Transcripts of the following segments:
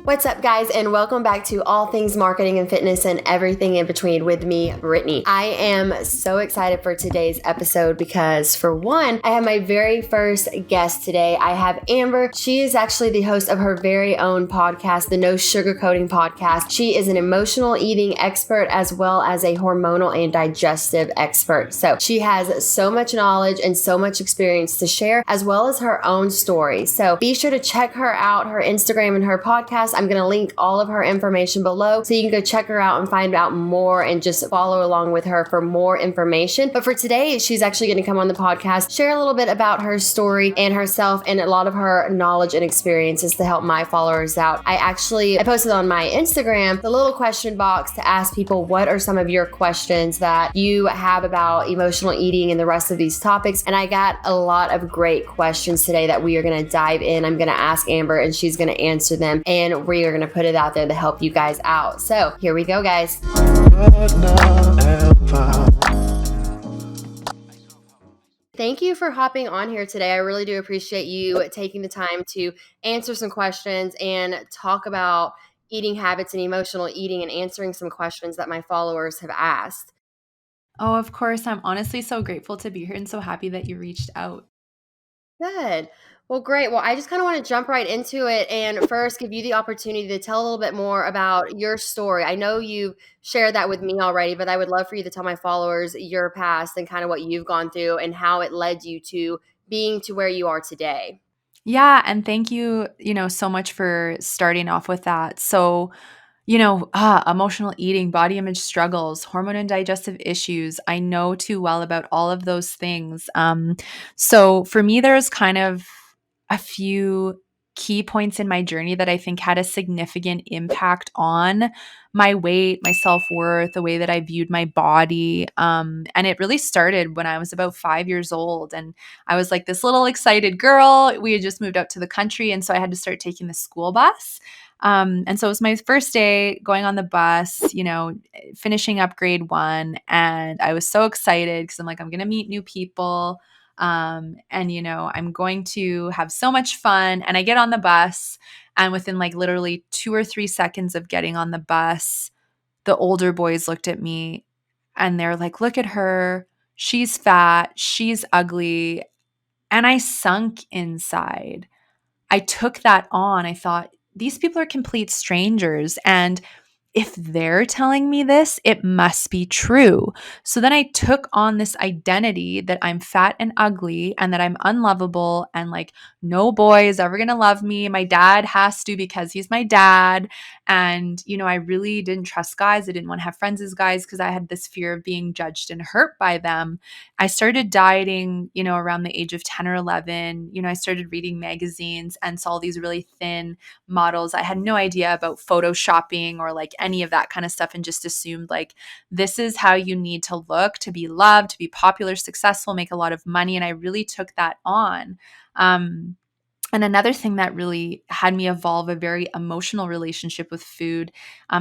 What's up, guys, and welcome back to All Things Marketing and Fitness and Everything in Between with me, Brittany. I am so excited for today's episode because, for one, I have my very first guest today. I have Amber. She is actually the host of her very own podcast, the No Sugarcoating Podcast. She is an emotional eating expert as well as a hormonal and digestive expert. So she has so much knowledge and so much experience to share, as well as her own story. So be sure to check her out, her Instagram and her podcast. I'm going to link all of her information below so you can go check her out and find out more and just follow along with her for more information. But for today, she's actually going to come on the podcast, share a little bit about her story and herself and a lot of her knowledge and experiences to help my followers out. I posted on my Instagram the little question box to ask people what are some of your questions that you have about emotional eating and the rest of these topics. And I got a lot of great questions today that we are going to dive in. I'm going to ask Amber and she's going to answer them. And we are going to put it out there to help you guys out. So here we go, guys. Thank you for hopping on here today. I really do appreciate you taking the time to answer some questions and talk about eating habits and emotional eating and answering some questions that my followers have asked. Oh, of course. I'm honestly so grateful to be here and so happy that you reached out. Good. Well, great. Well, I just kind of want to jump right into it and first give you the opportunity to tell a little bit more about your story. I know you've shared that with me already, but I would love for you to tell my followers your past and kind of what you've gone through and how it led you to being to where you are today. Yeah, and thank you, so much for starting off with that. So, emotional eating, body image struggles, hormone and digestive issues. I know too well about all of those things. So for me, there's kind of a few key points in my journey that I think had a significant impact on my weight, my self-worth, the way that I viewed my body. And it really started when I was about 5 years old. And I was like this little excited girl. We had just moved out to the country. And so I had to start taking the school bus. And so it was my first day going on the bus, finishing up grade 1. And I was so excited because I'm like, I'm going to meet new people. And I'm going to have so much fun. And I get on the bus, and within like literally 2 or 3 seconds of getting on the bus, the older boys looked at me and they're like, look at her. She's fat. She's ugly. And I sunk inside. I took that on. I thought, these people are complete strangers. And if they're telling me this, it must be true. So then I took on this identity that I'm fat and ugly and that I'm unlovable and like no boy is ever going to love me. My dad has to because he's my dad. And, I really didn't trust guys. I didn't want to have friends as guys because I had this fear of being judged and hurt by them. I started dieting, around the age of 10 or 11. I started reading magazines and saw these really thin models. I had no idea about photoshopping or like any of that kind of stuff and just assumed like this is how you need to look to be loved, to be popular, successful, make a lot of money. And I really took that on. And another thing that really had me evolve a very emotional relationship with food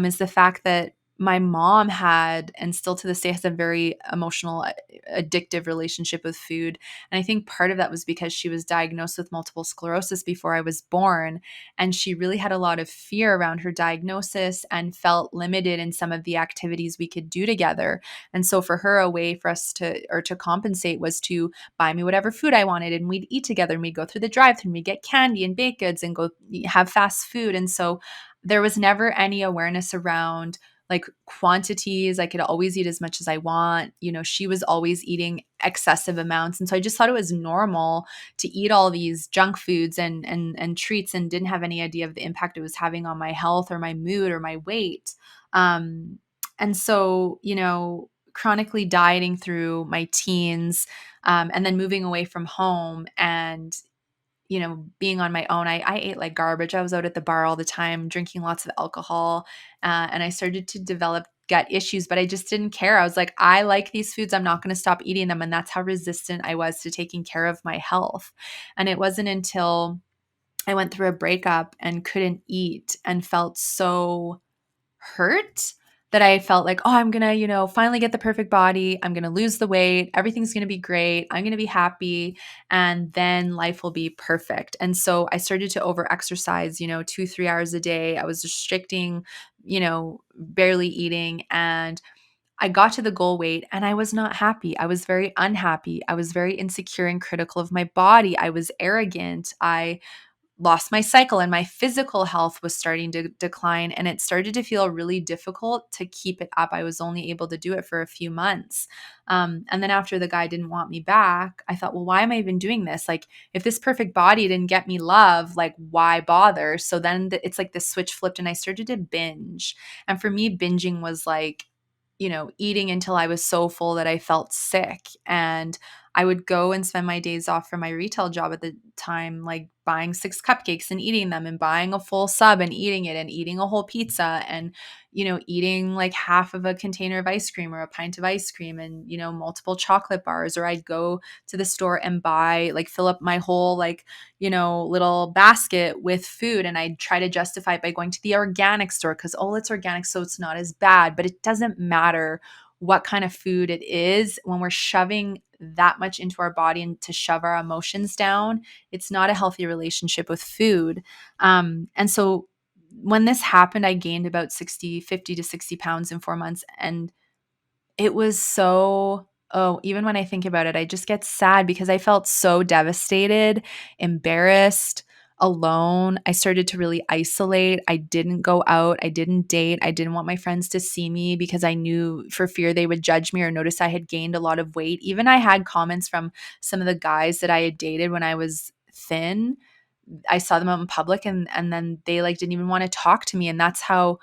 is the fact that my mom had, and still to this day has, a very emotional, addictive relationship with food. And I think part of that was because she was diagnosed with multiple sclerosis before I was born. And she really had a lot of fear around her diagnosis and felt limited in some of the activities we could do together. And so for her, a way for us to compensate was to buy me whatever food I wanted, and we'd eat together, and we'd go through the drive-thru and we'd get candy and baked goods and go have fast food. And so there was never any awareness around like quantities. I could always eat as much as I want. She was always eating excessive amounts. And so I just thought it was normal to eat all these junk foods and treats, and didn't have any idea of the impact it was having on my health or my mood or my weight. And so, chronically dieting through my teens, and then moving away from home and being on my own, I ate like garbage. I was out at the bar all the time, drinking lots of alcohol, and I started to develop gut issues, but I just didn't care. I was like, I like these foods. I'm not going to stop eating them. And that's how resistant I was to taking care of my health. And it wasn't until I went through a breakup and couldn't eat and felt so hurt that I felt like, oh, I'm going to, finally get the perfect body. I'm going to lose the weight. Everything's going to be great. I'm going to be happy. And then life will be perfect. And so I started to over exercise, 2, 3 hours a day. I was restricting, barely eating. And I got to the goal weight and I was not happy. I was very unhappy. I was very insecure and critical of my body. I was arrogant. I lost my cycle and my physical health was starting to decline, and it started to feel really difficult to keep it up. I was only able to do it for a few months. And then after the guy didn't want me back, I thought, well, why am I even doing this? Like, if this perfect body didn't get me love, like, why bother? So then it's like the switch flipped and I started to binge. And for me, binging was like, eating until I was so full that I felt sick. And I would go and spend my days off from my retail job at the time, like buying 6 cupcakes and eating them, and buying a full sub and eating it, and eating a whole pizza, and, eating like half of a container of ice cream or a pint of ice cream, and, multiple chocolate bars. Or I'd go to the store and buy, like, fill up my whole, like, little basket with food. And I'd try to justify it by going to the organic store because, oh, it's organic, so it's not as bad. But it doesn't matter what kind of food it is when we're shoving that much into our body and to shove our emotions down. It's not a healthy relationship with food. And so when this happened, I gained about 50 to 60 pounds in 4 months. And it was so, oh, even when I think about it, I just get sad because I felt so devastated, embarrassed, alone. I started to really isolate. I didn't go out. I didn't date. I didn't want my friends to see me because I knew, for fear they would judge me or notice I had gained a lot of weight. Even I had comments from some of the guys that I had dated when I was thin. I saw them out in public, and then they, like, didn't even want to talk to me. And that's how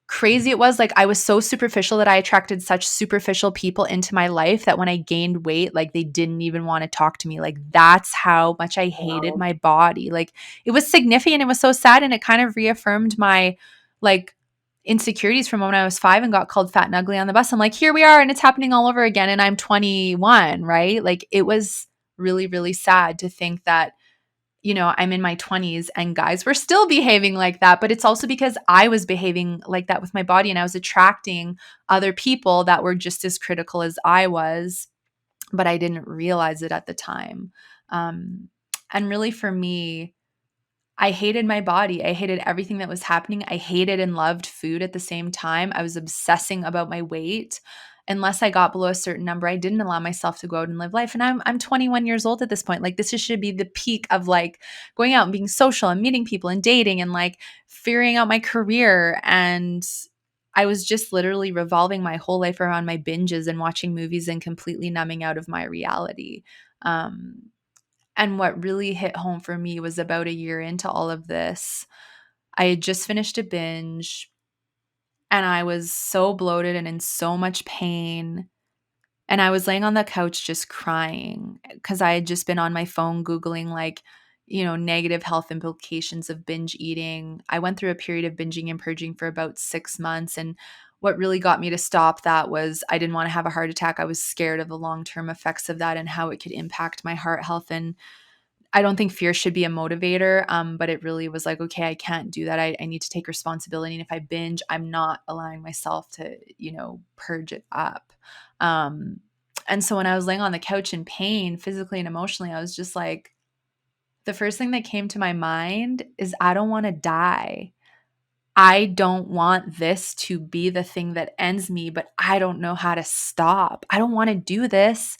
crazy it was. Like, I was so superficial that I attracted such superficial people into my life that when I gained weight, like, they didn't even want to talk to me. Like, that's how much I hated Wow. my body. Like, it was significant. It was so sad. And it kind of reaffirmed my, like, insecurities from when I was 5 and got called fat and ugly on the bus. I'm like, here we are, and it's happening all over again. And I'm 21, right? Like, it was really, really sad to think that, I'm in my 20s and guys were still behaving like that. But it's also because I was behaving like that with my body, and I was attracting other people that were just as critical as I was, but I didn't realize it at the time. Um, and really, for me, I hated my body. I hated everything that was happening. I hated and loved food at the same time. I was obsessing about my weight. Unless I got below a certain number, I didn't allow myself to go out and live life. And I'm 21 years old at this point. Like, this should be the peak of, like, going out and being social and meeting people and dating and, like, figuring out my career. And I was just literally revolving my whole life around my binges and watching movies and completely numbing out of my reality. Um, and what really hit home for me was about a year into all of this. I had just finished a binge and I was so bloated and in so much pain. And I was laying on the couch just crying because I had just been on my phone Googling, like, negative health implications of binge eating. I went through a period of binging and purging for about 6 months. And what really got me to stop that was I didn't want to have a heart attack. I was scared of the long-term effects of that and how it could impact my heart health. And I don't think fear should be a motivator, but it really was like, okay, I can't do that. I need to take responsibility. And if I binge, I'm not allowing myself to, purge it up. Um, and so when I was laying on the couch in pain, physically and emotionally, I was just like, the first thing that came to my mind is, I don't want to die. I don't want this to be the thing that ends me, but I don't know how to stop. I don't want to do this,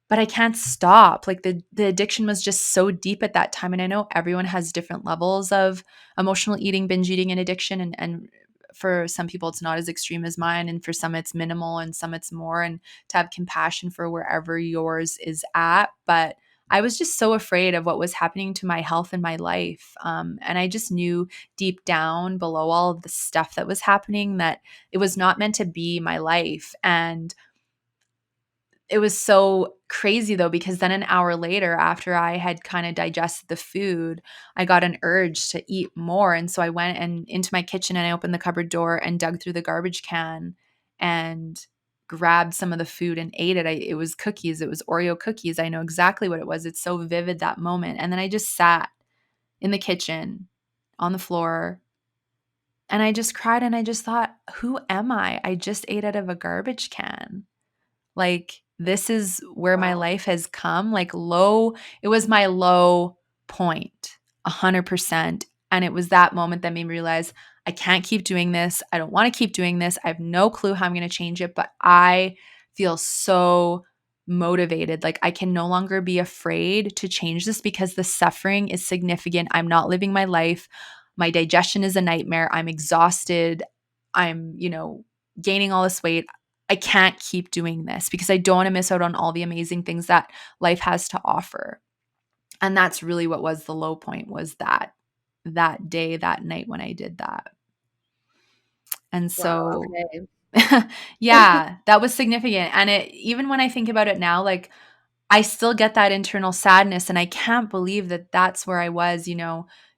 but I can't stop. Like, the addiction was just so deep at that time. And I know everyone has different levels of emotional eating, binge eating, and addiction. And for some people, it's not as extreme as mine. And for some, it's minimal, and some it's more. And to have compassion for wherever yours is at. But I was just so afraid of what was happening to my health and my life. And I just knew deep down below all of the stuff that was happening that it was not meant to be my life. And it was so crazy though, because then an hour later, after I had kind of digested the food, I got an urge to eat more. And so I went and into my kitchen and I opened the cupboard door and dug through the garbage can and grabbed some of the food and ate it. It was cookies. It was Oreo cookies. I know exactly what it was. It's so vivid, that moment. And then I just sat in the kitchen on the floor And I just cried and I just thought, who am I? I just ate out of a garbage can. Like, this is where my Wow. life has come. Like, low, it was my low point, 100%. And it was that moment that made me realize I can't keep doing this. I don't want to keep doing this. I have no clue how I'm going to change it, but I feel so motivated. Like, I can no longer be afraid to change this because the suffering is significant. I'm not living my life. My digestion is a nightmare. I'm exhausted. I'm, gaining all this weight. I can't keep doing this because I don't want to miss out on all the amazing things that life has to offer. And that's really what was the low point, was that day, that night when I did that. And Wow. so Okay. yeah, that was significant. And it, even when I think about it now, like, I still get that internal sadness, and I can't believe that that's where I was,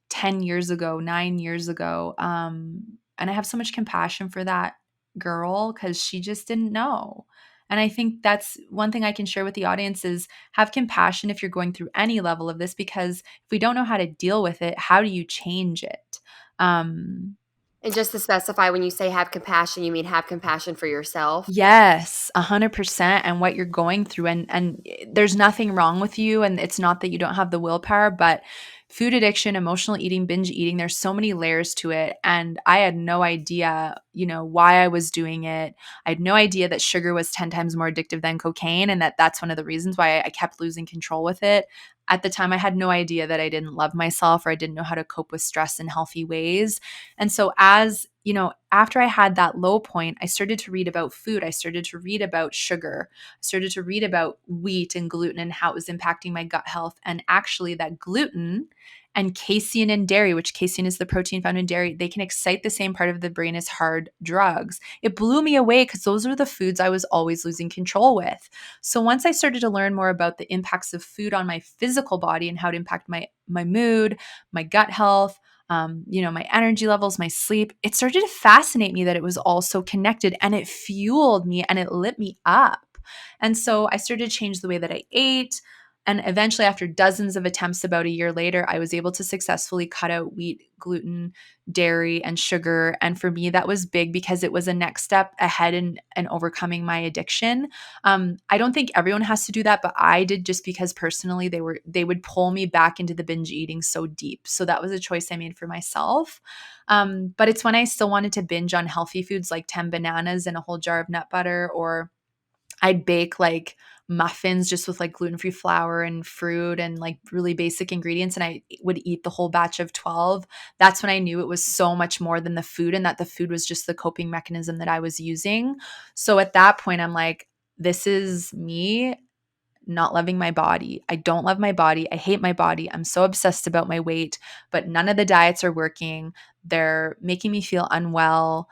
10 years ago, 9 years ago. And I have so much compassion for that girl cuz she just didn't know. And I think that's one thing I can share with the audience is have compassion if you're going through any level of this, because if we don't know how to deal with it, how do you change it? Um And just to specify, when you say have compassion, you mean have compassion for yourself? Yes, 100%, and what you're going through, and there's nothing wrong with you, and it's not that you don't have the willpower, but food addiction, emotional eating, binge eating, there's so many layers to it, and I had no idea, why I was doing it. I had no idea that sugar was 10 times more addictive than cocaine, and that's one of the reasons why I kept losing control with it. At the time, I had no idea that I didn't love myself or I didn't know how to cope with stress in healthy ways. And so, after I had that low point, I started to read about food. I started to read about sugar. I started to read about wheat and gluten and how it was impacting my gut health. And actually, that gluten and casein in dairy, which casein is the protein found in dairy, they can excite the same part of the brain as hard drugs. It blew me away because those were the foods I was always losing control with. So once I started to learn more about the impacts of food on my physical body and how it impacted my mood, my gut health, my energy levels, my sleep, it started to fascinate me that it was all so connected, and it fueled me and it lit me up. And so I started to change the way that I ate. And eventually, after dozens of attempts, about a year later, I was able to successfully cut out wheat, gluten, dairy, and sugar. And for me, that was big because it was a next step ahead in overcoming my addiction. I don't think everyone has to do that, but I did, just because personally they would pull me back into the binge eating so deep. So that was a choice I made for myself. But it's when I still wanted to binge on healthy foods like 10 bananas and a whole jar of nut butter, or I'd bake like muffins just with like gluten-free flour and fruit and like really basic ingredients, and I would eat the whole batch of 12. That's when I knew it was so much more than the food, and that the food was just the coping mechanism that I was using. So at that point I'm like, this is me not loving my body. I don't love my body. I hate my body. I'm so obsessed about my weight, but none of the diets are working. They're making me feel unwell.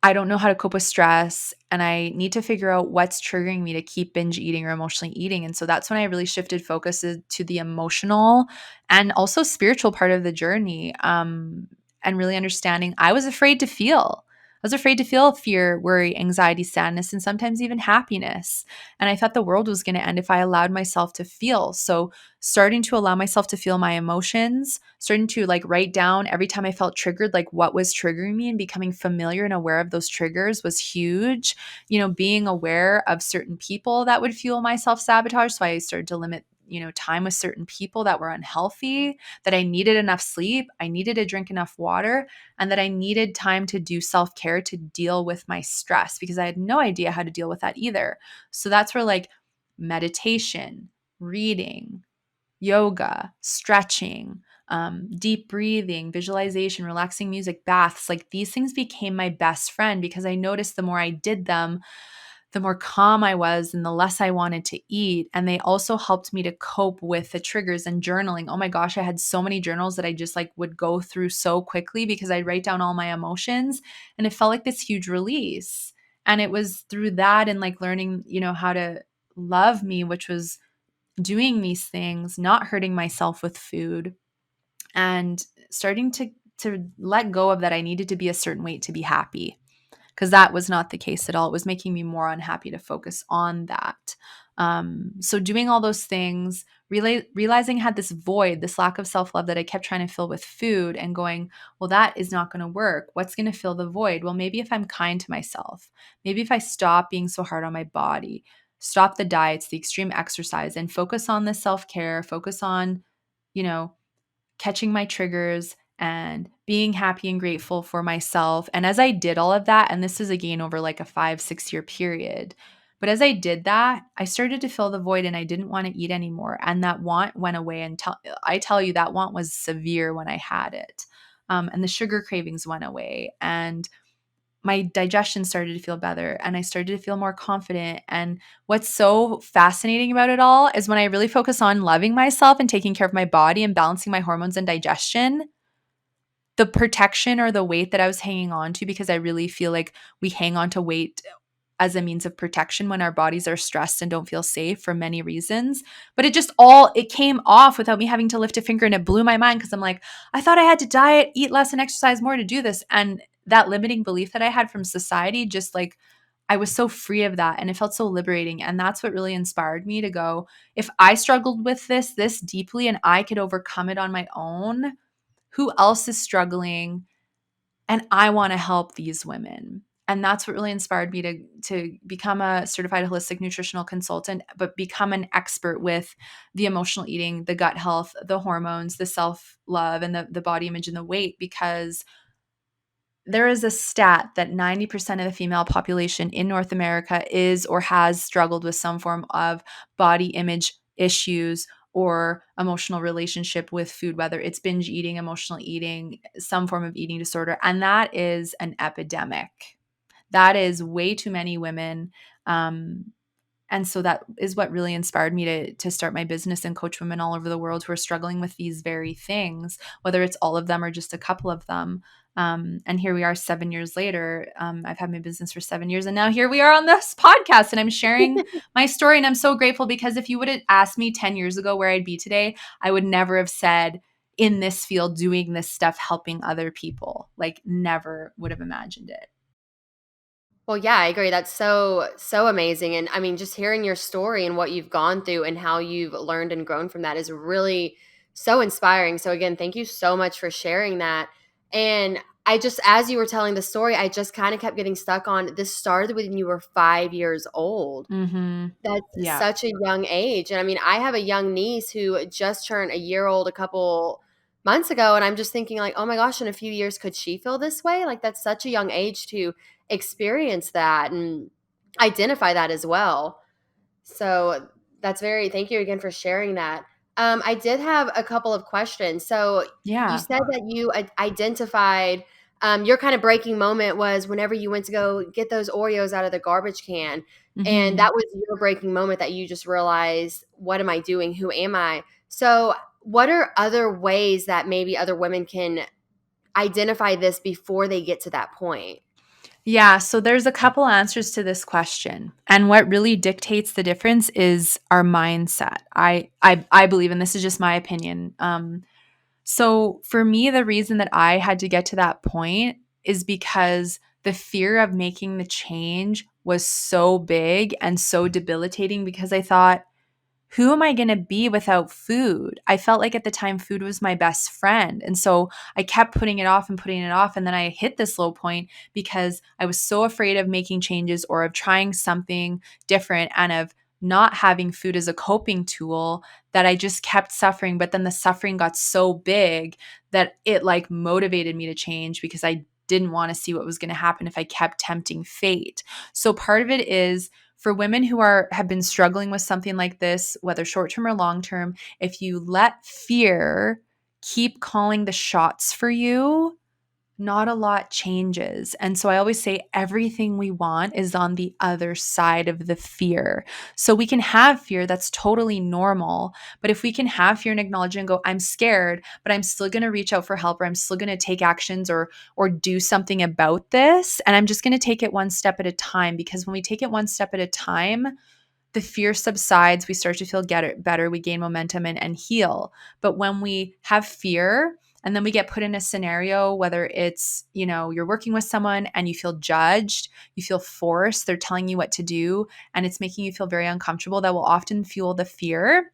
I don't know how to cope with stress, and I need to figure out what's triggering me to keep binge eating or emotionally eating. And so that's when I really shifted focus to the emotional and also spiritual part of the journey, and really understanding I was afraid to feel. I was afraid to feel fear, worry, anxiety, sadness, and sometimes even happiness. And I thought the world was going to end if I allowed myself to feel. So starting to allow myself to feel my emotions, starting to like write down every time I felt triggered, like what was triggering me, and becoming familiar and aware of those triggers was huge. Being aware of certain people that would fuel my self sabotage. So I started to limit, time with certain people that were unhealthy, that I needed enough sleep, I needed to drink enough water, and that I needed time to do self care to deal with my stress, because I had no idea how to deal with that either. So that's where like meditation, reading, yoga, stretching, deep breathing, visualization, relaxing music, baths, like these things became my best friend, because I noticed the more I did them, the more calm I was and the less I wanted to eat. And they also helped me to cope with the triggers and journaling. Oh my gosh, I had so many journals that I just like would go through so quickly because I'd write down all my emotions, and it felt like this huge release. And it was through that and like learning, how to love me, which was doing these things, not hurting myself with food, and starting to let go of that I needed to be a certain weight to be happy, because that was not the case at all. It was making me more unhappy to focus on that. So doing all those things, realizing I had this void, this lack of self-love that I kept trying to fill with food and going, well, that is not going to work. What's going to fill the void? Well, maybe if I'm kind to myself, maybe if I stop being so hard on my body, stop the diets, the extreme exercise, and focus on the self-care, focus on, you know, catching my triggers and being happy and grateful for myself. And as I did all of that, and this is again over like a 5-6 year period, but as I did that, I started to fill the void and I didn't want to eat anymore. And that want went away. And I tell you, that want was severe when I had it. And the sugar cravings went away. And my digestion started to feel better and I started to feel more confident. And what's so fascinating about it all is when I really focus on loving myself and taking care of my body and balancing my hormones and digestion, the protection or the weight that I was hanging on to, because I really feel like we hang on to weight as a means of protection when our bodies are stressed and don't feel safe for many reasons. But it came off without me having to lift a finger, and it blew my mind because I'm like, I thought I had to diet, eat less and exercise more to do this. And that limiting belief that I had from society, just like I was so free of that and it felt so liberating. And that's what really inspired me to go, if I struggled with this deeply and I could overcome it on my own, who else is struggling? And I want to help these women. And that's what really inspired me to become a certified holistic nutritional consultant, but become an expert with the emotional eating, the gut health, the hormones, the self-love, and the body image and the weight, because there is a stat that 90% of the female population in North America is or has struggled with some form of body image issues or emotional relationship with food, whether it's binge eating, emotional eating, some form of eating disorder. And that is an epidemic. That is way too many women. And so that is what really inspired me to start my business and coach women all over the world who are struggling with these very things, whether it's all of them or just a couple of them. And here we are 7 years later. I've had my business for 7 years, and now here we are on this podcast, and I'm sharing my story. And I'm so grateful, because if you would have asked me 10 years ago where I'd be today, I would never have said in this field, doing this stuff, helping other people. Like, never would have imagined it. Well, yeah, I agree. That's so amazing. And I mean, just hearing your story and what you've gone through and how you've learned and grown from that is really so inspiring. So again, thank you so much for sharing that. And I just, as you were telling the story, I just kind of kept getting stuck on, this started when you were 5 years old. Mm-hmm. That's Yeah. such a young age. And I mean, I have a young niece who just turned a year old a couple months ago. And I'm just thinking, like, oh my gosh, in a few years, could she feel this way? Like, that's such a young age to experience that and identify that as well. So thank you again for sharing that. I did have a couple of questions. So you Yeah. said that you identified your kind of breaking moment was whenever you went to go get those Oreos out of the garbage can. And Mm-hmm. that was your breaking moment that you just realized, what am I doing? Who am I? So, what are other ways that maybe other women can identify this before they get to that point? Yeah, so there's a couple answers to this question. And what really dictates the difference is our mindset. I believe, and this is just my opinion. So for me, the reason that I had to get to that point is because the fear of making the change was so big and so debilitating, because I thought, who am I going to be without food? I felt like at the time food was my best friend. And so I kept putting it off and putting it off. And then I hit this low point because I was so afraid of making changes or of trying something different and of not having food as a coping tool, that I just kept suffering. But then the suffering got so big that it like motivated me to change, because I didn't want to see what was going to happen if I kept tempting fate. So part of it is, for women who have been struggling with something like this, whether short-term or long-term, if you let fear keep calling the shots for you, not a lot changes. And so I always say everything we want is on the other side of the fear. So we can have fear, that's totally normal. But if we can have fear and acknowledge it and go, I'm scared, but I'm still going to reach out for help, or I'm still going to take actions or do something about this, and I'm just going to take it one step at a time. Because when we take it one step at a time, the fear subsides, we start to feel better, we gain momentum and heal. But when we have fear And then we get put in a scenario, whether it's, you're working with someone and you feel judged, you feel forced, they're telling you what to do, and it's making you feel very uncomfortable. That will often fuel the fear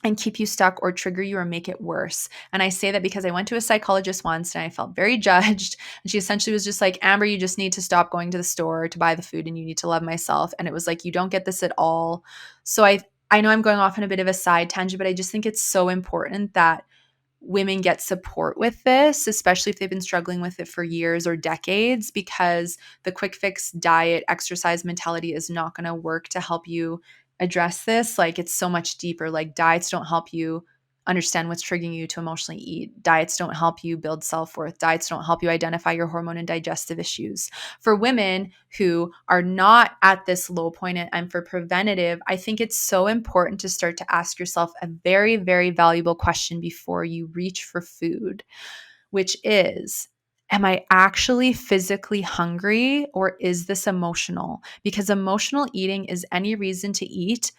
and keep you stuck or trigger you or make it worse. And I say that because I went to a psychologist once and I felt very judged. And she essentially was just like, Amber, you just need to stop going to the store to buy the food and you need to love myself. And it was like, you don't get this at all. So I know I'm going off on a bit of a side tangent, but I just think it's so important that women get support with this, especially if they've been struggling with it for years or decades, because the quick fix diet, exercise mentality is not going to work to help you address this. Like, it's so much deeper. Like, diets don't help you understand what's triggering you to emotionally eat. Diets don't help you build self-worth. Diets don't help you identify your hormone and digestive issues. For women who are not at this low point and for preventative, I think it's so important to start to ask yourself a very, very valuable question before you reach for food, which is, am I actually physically hungry or is this emotional? Because emotional eating is any reason to eat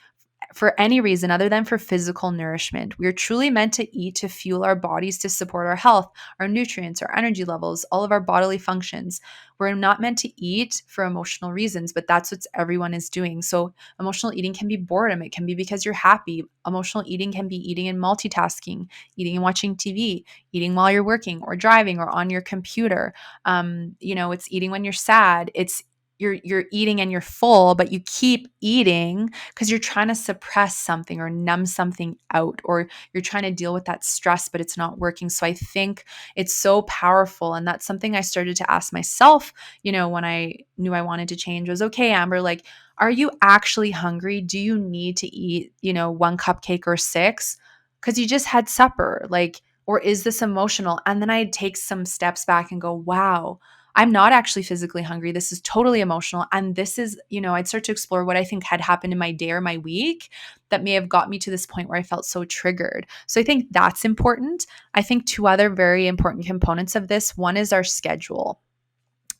for any reason other than for physical nourishment. We are truly meant to eat to fuel our bodies, to support our health, our nutrients, our energy levels, all of our bodily functions. We're not meant to eat for emotional reasons, but that's what everyone is doing. So emotional eating can be boredom. It can be because you're happy. Emotional eating can be eating and multitasking, eating and watching TV, eating while you're working or driving or on your computer. It's eating when you're sad. It's you're eating and you're full, but you keep eating because you're trying to suppress something or numb something out, or you're trying to deal with that stress, but it's not working. So I think it's so powerful. And that's something I started to ask myself, when I knew I wanted to change was, okay, Amber, like, are you actually hungry? Do you need to eat, one cupcake or six? Because you just had supper, like, or is this emotional? And then I'd take some steps back and go, wow, I'm not actually physically hungry. This is totally emotional. And this is, I'd start to explore what I think had happened in my day or my week that may have got me to this point where I felt so triggered. So I think that's important. I think two other very important components of this, one is our schedule.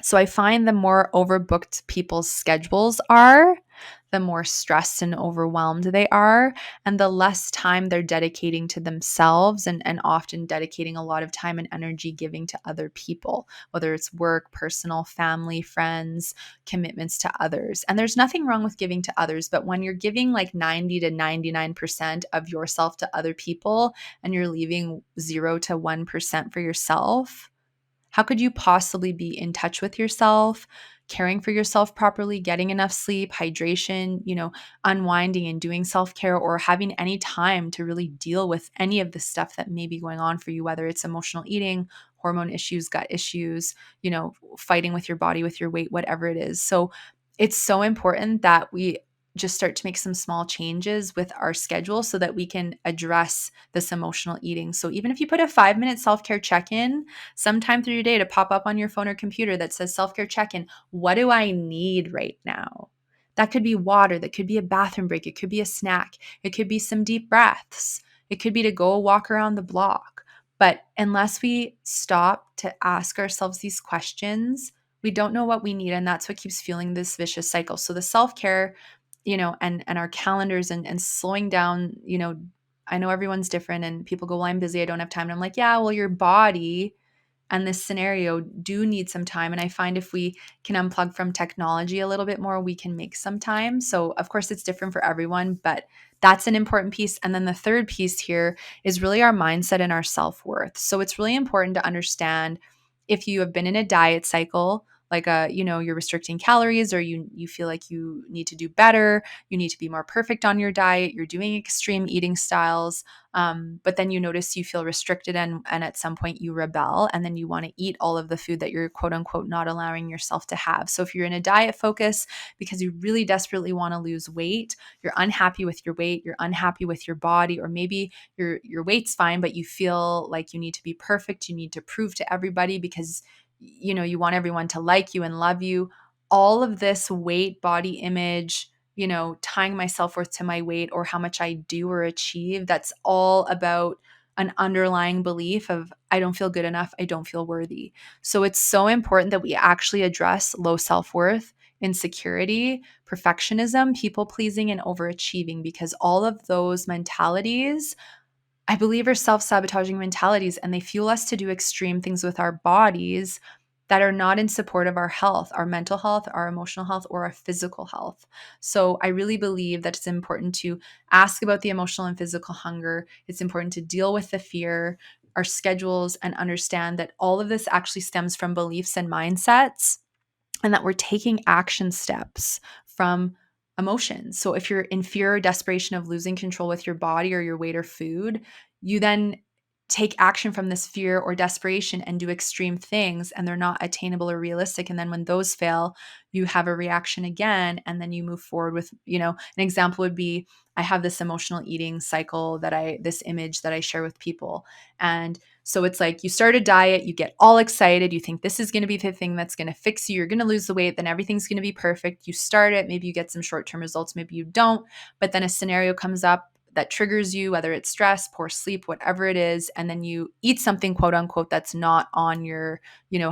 So I find the more overbooked people's schedules are, the more stressed and overwhelmed they are, and the less time they're dedicating to themselves and often dedicating a lot of time and energy giving to other people, whether it's work, personal, family, friends, commitments to others. And there's nothing wrong with giving to others, but when you're giving like 90 to 99% of yourself to other people and you're leaving 0 to 1% for yourself, how could you possibly be in touch with yourself, caring for yourself properly, getting enough sleep, hydration, unwinding and doing self-care, or having any time to really deal with any of the stuff that may be going on for you, whether it's emotional eating, hormone issues, gut issues, fighting with your body, with your weight, whatever it is. So it's so important that we just start to make some small changes with our schedule so that we can address this emotional eating. So even if you put a 5-minute self-care check-in sometime through your day to pop up on your phone or computer that says self-care check-in, what do I need right now? That could be water, that could be a bathroom break, it could be a snack, it could be some deep breaths, it could be to go walk around the block. But unless we stop to ask ourselves these questions, we don't know what we need, and that's what keeps fueling this vicious cycle. So the self-care, and our calendars and slowing down, I know everyone's different and people go, well, I'm busy, I don't have time. And I'm like, yeah, well, your body and this scenario do need some time. And I find if we can unplug from technology a little bit more, we can make some time. So of course it's different for everyone, but that's an important piece. And then the third piece here is really our mindset and our self-worth. So it's really important to understand if you have been in a diet cycle, like you're restricting calories, or you feel like you need to do better, you need to be more perfect on your diet, you're doing extreme eating styles, but then you notice you feel restricted and at some point you rebel and then you want to eat all of the food that you're quote unquote not allowing yourself to have. So if you're in a diet focus because you really desperately want to lose weight, you're unhappy with your weight, you're unhappy with your body, or maybe your weight's fine, but you feel like you need to be perfect, you need to prove to everybody because you want everyone to like you and love you. All of this weight, body image, tying my self-worth to my weight or how much I do or achieve, that's all about an underlying belief of I don't feel good enough, I don't feel worthy. So it's so important that we actually address low self-worth, insecurity, perfectionism, people pleasing, and overachieving, because all of those mentalities I believe, are self-sabotaging mentalities, and they fuel us to do extreme things with our bodies that are not in support of our health, our mental health, our emotional health, or our physical health. So I really believe that it's important to ask about the emotional and physical hunger. It's important to deal with the fear, our schedules, and understand that all of this actually stems from beliefs and mindsets, and that we're taking action steps from emotions. So if you're in fear or desperation of losing control with your body or your weight or food, you then take action from this fear or desperation and do extreme things, and they're not attainable or realistic. And then when those fail, you have a reaction again, and then you move forward with, an example would be, I have this emotional eating cycle this image that I share with people. And so it's like you start a diet, you get all excited, you think this is going to be the thing that's going to fix you, you're going to lose the weight, then everything's going to be perfect. You start it, maybe you get some short-term results, maybe you don't, but then a scenario comes up that triggers you, whether it's stress, poor sleep, whatever it is, and then you eat something, quote unquote, that's not on your,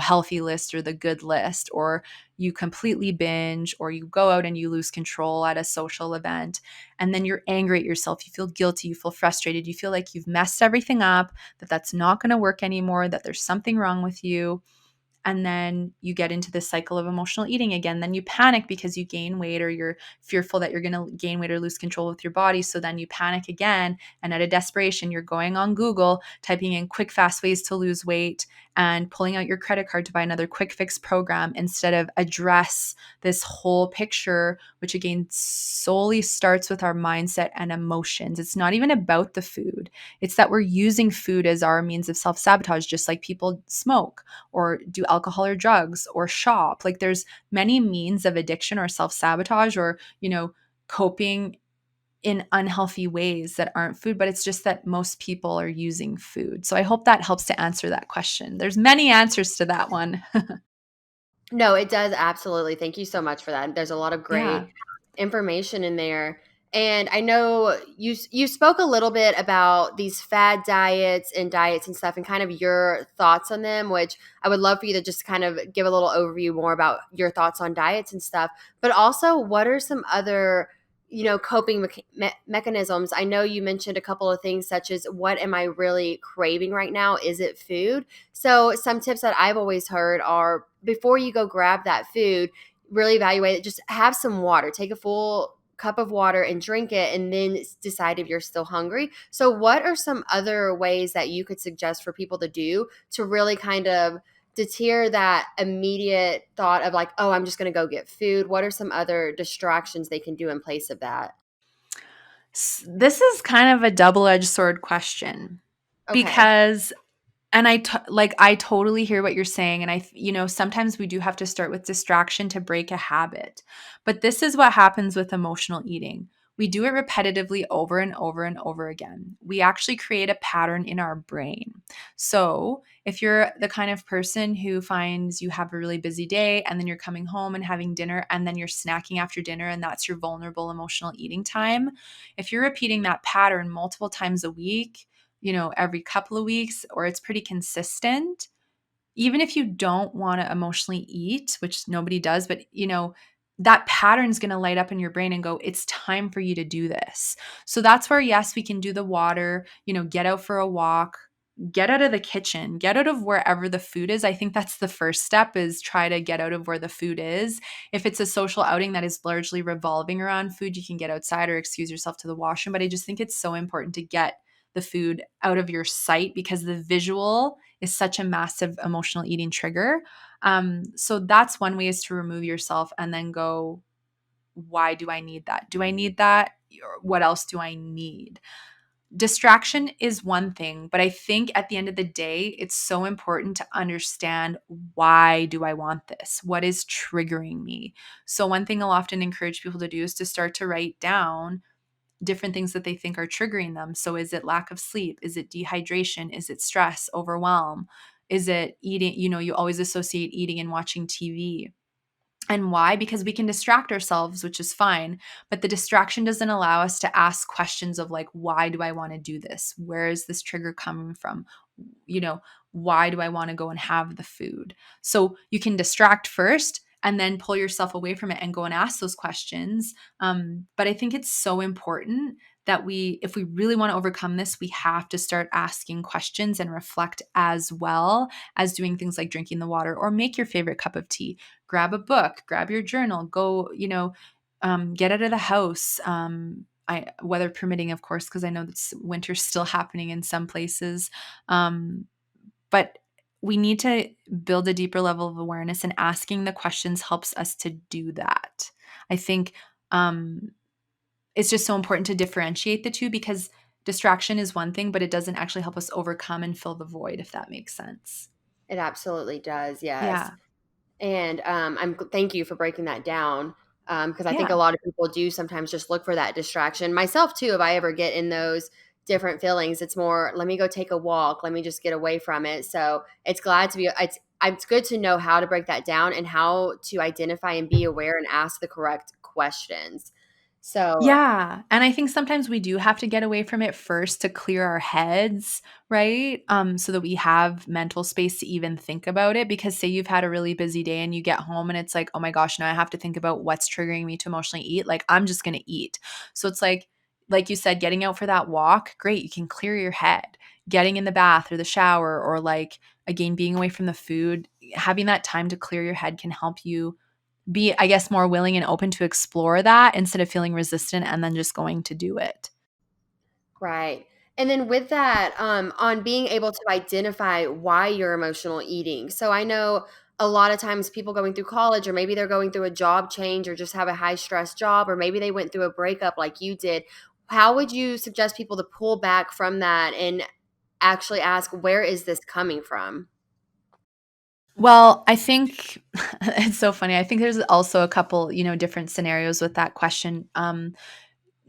healthy list or the good list, or you completely binge, or you go out and you lose control at a social event, and then you're angry at yourself, you feel guilty, you feel frustrated, you feel like you've messed everything up, that that's not going to work anymore, that there's something wrong with you. And then you get into this cycle of emotional eating again. Then you panic because you gain weight, or you're fearful that you're going to gain weight or lose control with your body. So then you panic again. And out of desperation, you're going on Google, typing in quick, fast ways to lose weight, and pulling out your credit card to buy another quick fix program instead of address this whole picture, which again solely starts with our mindset and emotions. It's not even about the food. It's that we're using food as our means of self-sabotage, just like people smoke or do alcohol or drugs or shop. Like there's many means of addiction or self-sabotage, or, coping in unhealthy ways that aren't food, but it's just that most people are using food. So I hope that helps to answer that question. There's many answers to that one. No, it does, absolutely. Thank you so much for that. There's a lot of Yeah. great information in there. And I know you spoke a little bit about these fad diets and stuff, and kind of your thoughts on them, which I would love for you to just kind of give a little overview more about your thoughts on diets and stuff. But also, what are some other coping mechanisms? I know you mentioned a couple of things, such as, what am I really craving right now? Is it food? So some tips that I've always heard are, before you go grab that food, really evaluate it. Just have some water. Take a full cup of water and drink it, and then decide if you're still hungry. So what are some other ways that you could suggest for people to do to really kind of deter that immediate thought of like, oh, I'm just going to go get food? What are some other distractions they can do in place of that? This is kind of a double-edged sword question, Okay. because and I totally hear what you're saying, and sometimes we do have to start with distraction to break a habit. But this is what happens with emotional eating. We do it repetitively over and over and over again. We actually create a pattern in our brain. So, if you're the kind of person who finds you have a really busy day, and then you're coming home and having dinner, and then you're snacking after dinner, and that's your vulnerable emotional eating time, if you're repeating that pattern multiple times a week, every couple of weeks, or it's pretty consistent, even if you don't want to emotionally eat, which nobody does, but that pattern's going to light up in your brain and go, it's time for you to do this. So that's where, yes, we can do the water, get out for a walk, get out of the kitchen, get out of wherever the food is. I think that's the first step, is try to get out of where the food is. If it's a social outing that is largely revolving around food, you can get outside or excuse yourself to the washroom. But I just think it's so important to get the food out of your sight, because the visual is such a massive emotional eating trigger. So that's one way, is to remove yourself and then go, why do I need that? Do I need that? Or what else do I need? Distraction is one thing, but I think at the end of the day, it's so important to understand, why do I want this? What is triggering me? So one thing I'll often encourage people to do is to start to write down different things that they think are triggering them. So is it lack of sleep? Is it dehydration? Is it stress, overwhelm? Is it eating? You always associate eating and watching TV. And why? Because we can distract ourselves, which is fine, but the distraction doesn't allow us to ask questions of like, why do I want to do this? Where is this trigger coming from? You know, why do I want to go and have the food? So you can distract first, and then pull yourself away from it and go and ask those questions. But I think it's so important that if we really want to overcome this, we have to start asking questions and reflect, as well as doing things like drinking the water or make your favorite cup of tea. Grab a book, grab your journal, go, get out of the house. Weather permitting, of course, because I know that winter's still happening in some places. But we need to build a deeper level of awareness, and asking the questions helps us to do that. I think it's just so important to differentiate the two, because distraction is one thing, but it doesn't actually help us overcome and fill the void, if that makes sense. It absolutely does. Yes. Yeah. And thank you for breaking that down, because I think a Yeah. lot of people do sometimes just look for that distraction. Myself too, if I ever get in those different feelings, it's more, let me go take a walk, let me just get away from it. So it's good to know how to break that down and how to identify and be aware and ask the correct questions. So Yeah, and I think sometimes we do have to get away from it first to clear our heads, right? So that we have mental space to even think about it, because say you've had a really busy day and you get home and it's like, "Oh my gosh, now I have to think about what's triggering me to emotionally eat." Like, I'm just going to eat. So it's like you said, getting out for that walk, great, you can clear your head. Getting in the bath or the shower, or like again being away from the food, having that time to clear your head can help you be, I guess, more willing and open to explore that instead of feeling resistant and then just going to do it. right. And then with that, on being able to identify why you're emotional eating. So I know a lot of times people going through college, or maybe they're going through a job change, or just have a high stress job, or maybe they went through a breakup like you did. How would you suggest people to pull back from that and actually ask, where is this coming from? Well, I think it's so funny. I think there's also a couple, different scenarios with that question.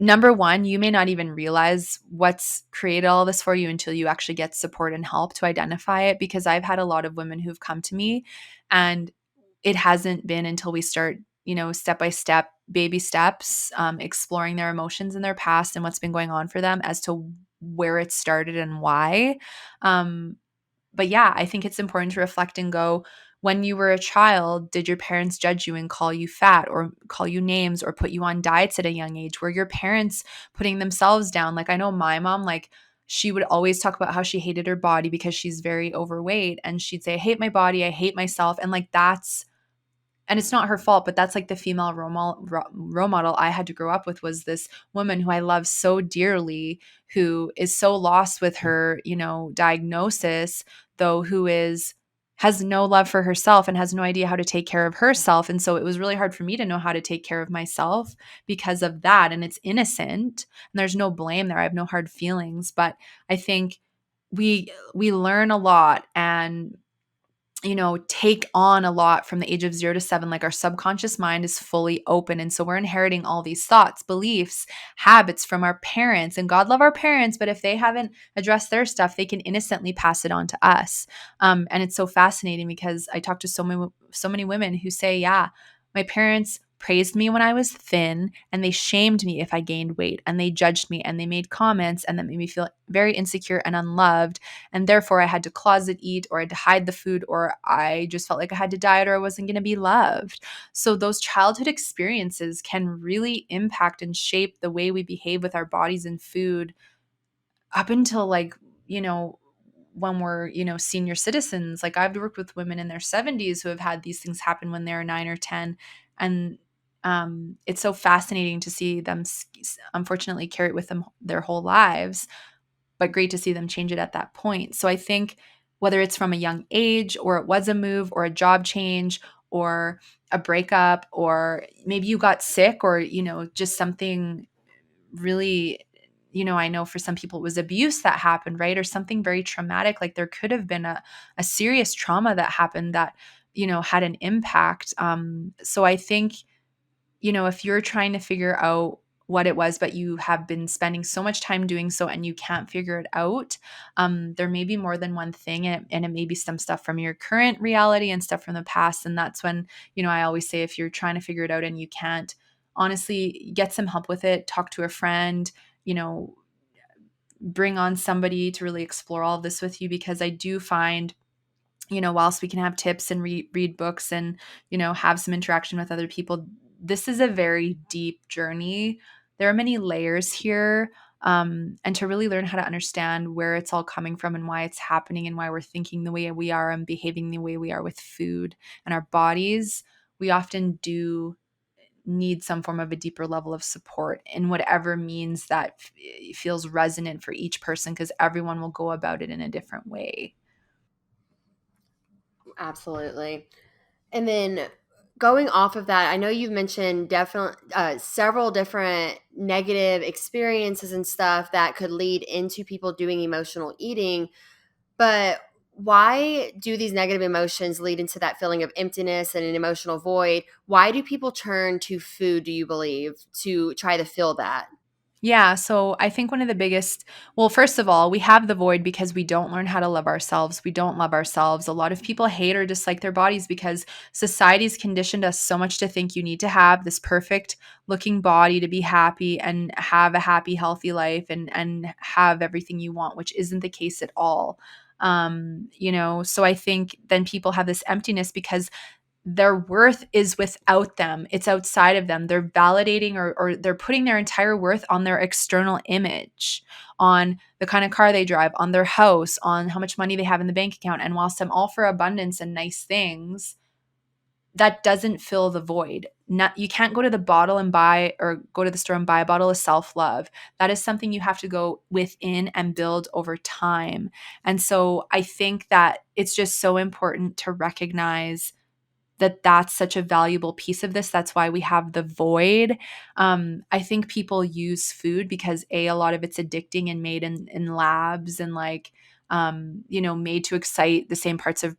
Number one, you may not even realize what's created all this for you until you actually get support and help to identify it. Because I've had a lot of women who've come to me, and it hasn't been until we start, step by step, baby steps, exploring their emotions in their past and what's been going on for them as to where it started and why. Um, but yeah, I think it's important to reflect and go, when you were a child, did your parents judge you and call you fat or call you names or put you on diets at a young age? Were your parents putting themselves down? Like, I know my mom, like, she would always talk about how she hated her body because she's very overweight. And she'd say, I hate my body, I hate myself. And like, and it's not her fault, but that's like the female role model I had to grow up with, was this woman who I love so dearly, who is so lost with her, diagnosis, though, who has no love for herself and has no idea how to take care of herself. And so it was really hard for me to know how to take care of myself because of that. And it's innocent and there's no blame there. I have no hard feelings, but I think we learn a lot and take on a lot from the age of 0 to 7. Like, our subconscious mind is fully open. And so we're inheriting all these thoughts, beliefs, habits from our parents. And God love our parents, but if they haven't addressed their stuff, they can innocently pass it on to us. And it's so fascinating because I talk to so many women who say, yeah, my parents praised me when I was thin, and they shamed me if I gained weight, and they judged me, and they made comments, and that made me feel very insecure and unloved. And therefore I had to closet eat, or I had to hide the food, or I just felt like I had to diet, or I wasn't going to be loved. So those childhood experiences can really impact and shape the way we behave with our bodies and food up until, like, you know, when we're, senior citizens. Like, I've worked with women in their 70s who have had these things happen when they're 9 or 10. And it's so fascinating to see them unfortunately carry it with them their whole lives, but great to see them change it at that point. So I think whether it's from a young age, or it was a move or a job change or a breakup, or maybe you got sick, or, just something really, I know for some people it was abuse that happened, right? Or something very traumatic. Like, there could have been a serious trauma that happened that, had an impact. So I think, if you're trying to figure out what it was, but you have been spending so much time doing so and you can't figure it out, there may be more than one thing, and it may be some stuff from your current reality and stuff from the past. And that's when, I always say, if you're trying to figure it out and you can't, honestly, get some help with it, talk to a friend, you know, bring on somebody to really explore all of this with you, because I do find whilst we can have tips and read books and, have some interaction with other people, this is a very deep journey. There are many layers here. And to really learn how to understand where it's all coming from and why it's happening and why we're thinking the way we are and behaving the way we are with food and our bodies, we often do need some form of a deeper level of support in whatever means that feels resonant for each person, because everyone will go about it in a different way. Absolutely. And then going off of that, I know you've mentioned definitely several different negative experiences and stuff that could lead into people doing emotional eating. But why do these negative emotions lead into that feeling of emptiness and an emotional void? Why do people turn to food, do you believe, to try to fill that? Yeah, so I think one of the biggest, well, first of all, we have the void because we don't learn how to love ourselves. We don't love ourselves. A lot of people hate or dislike their bodies because society's conditioned us so much to think you need to have this perfect looking body to be happy and have a happy, healthy life and have everything you want, which isn't the case at all. So I think then people have this emptiness because their worth is without them. It's outside of them. They're validating or they're putting their entire worth on their external image, on the kind of car they drive, on their house, on how much money they have in the bank account. And whilst I'm all for abundance and nice things, that doesn't fill the void. Not, you can't go to the bottle and buy or go to the store and buy a bottle of self-love. That is something you have to go within and build over time. And so I think that it's just so important to recognize that that's such a valuable piece of this. That's why we have the void. I think people use food because a lot of it's addicting and made in labs and like, made to excite the same parts of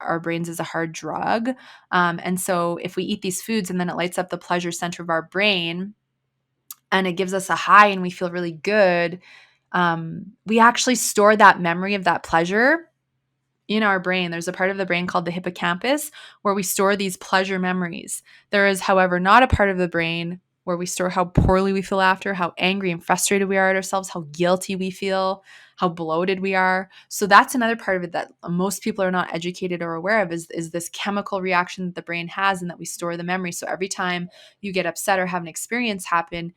our brains as a hard drug. And so if we eat these foods and then it lights up the pleasure center of our brain and it gives us a high and we feel really good, we actually store that memory of that pleasure in our brain. There's a part of the brain called the hippocampus where we store these pleasure memories. There is, however, not a part of the brain where we store how poorly we feel after, how angry and frustrated we are at ourselves, how guilty we feel, how bloated we are. So that's another part of it that most people are not educated or aware of is this chemical reaction that the brain has and that we store the memory. So every time you get upset or have an experience happen,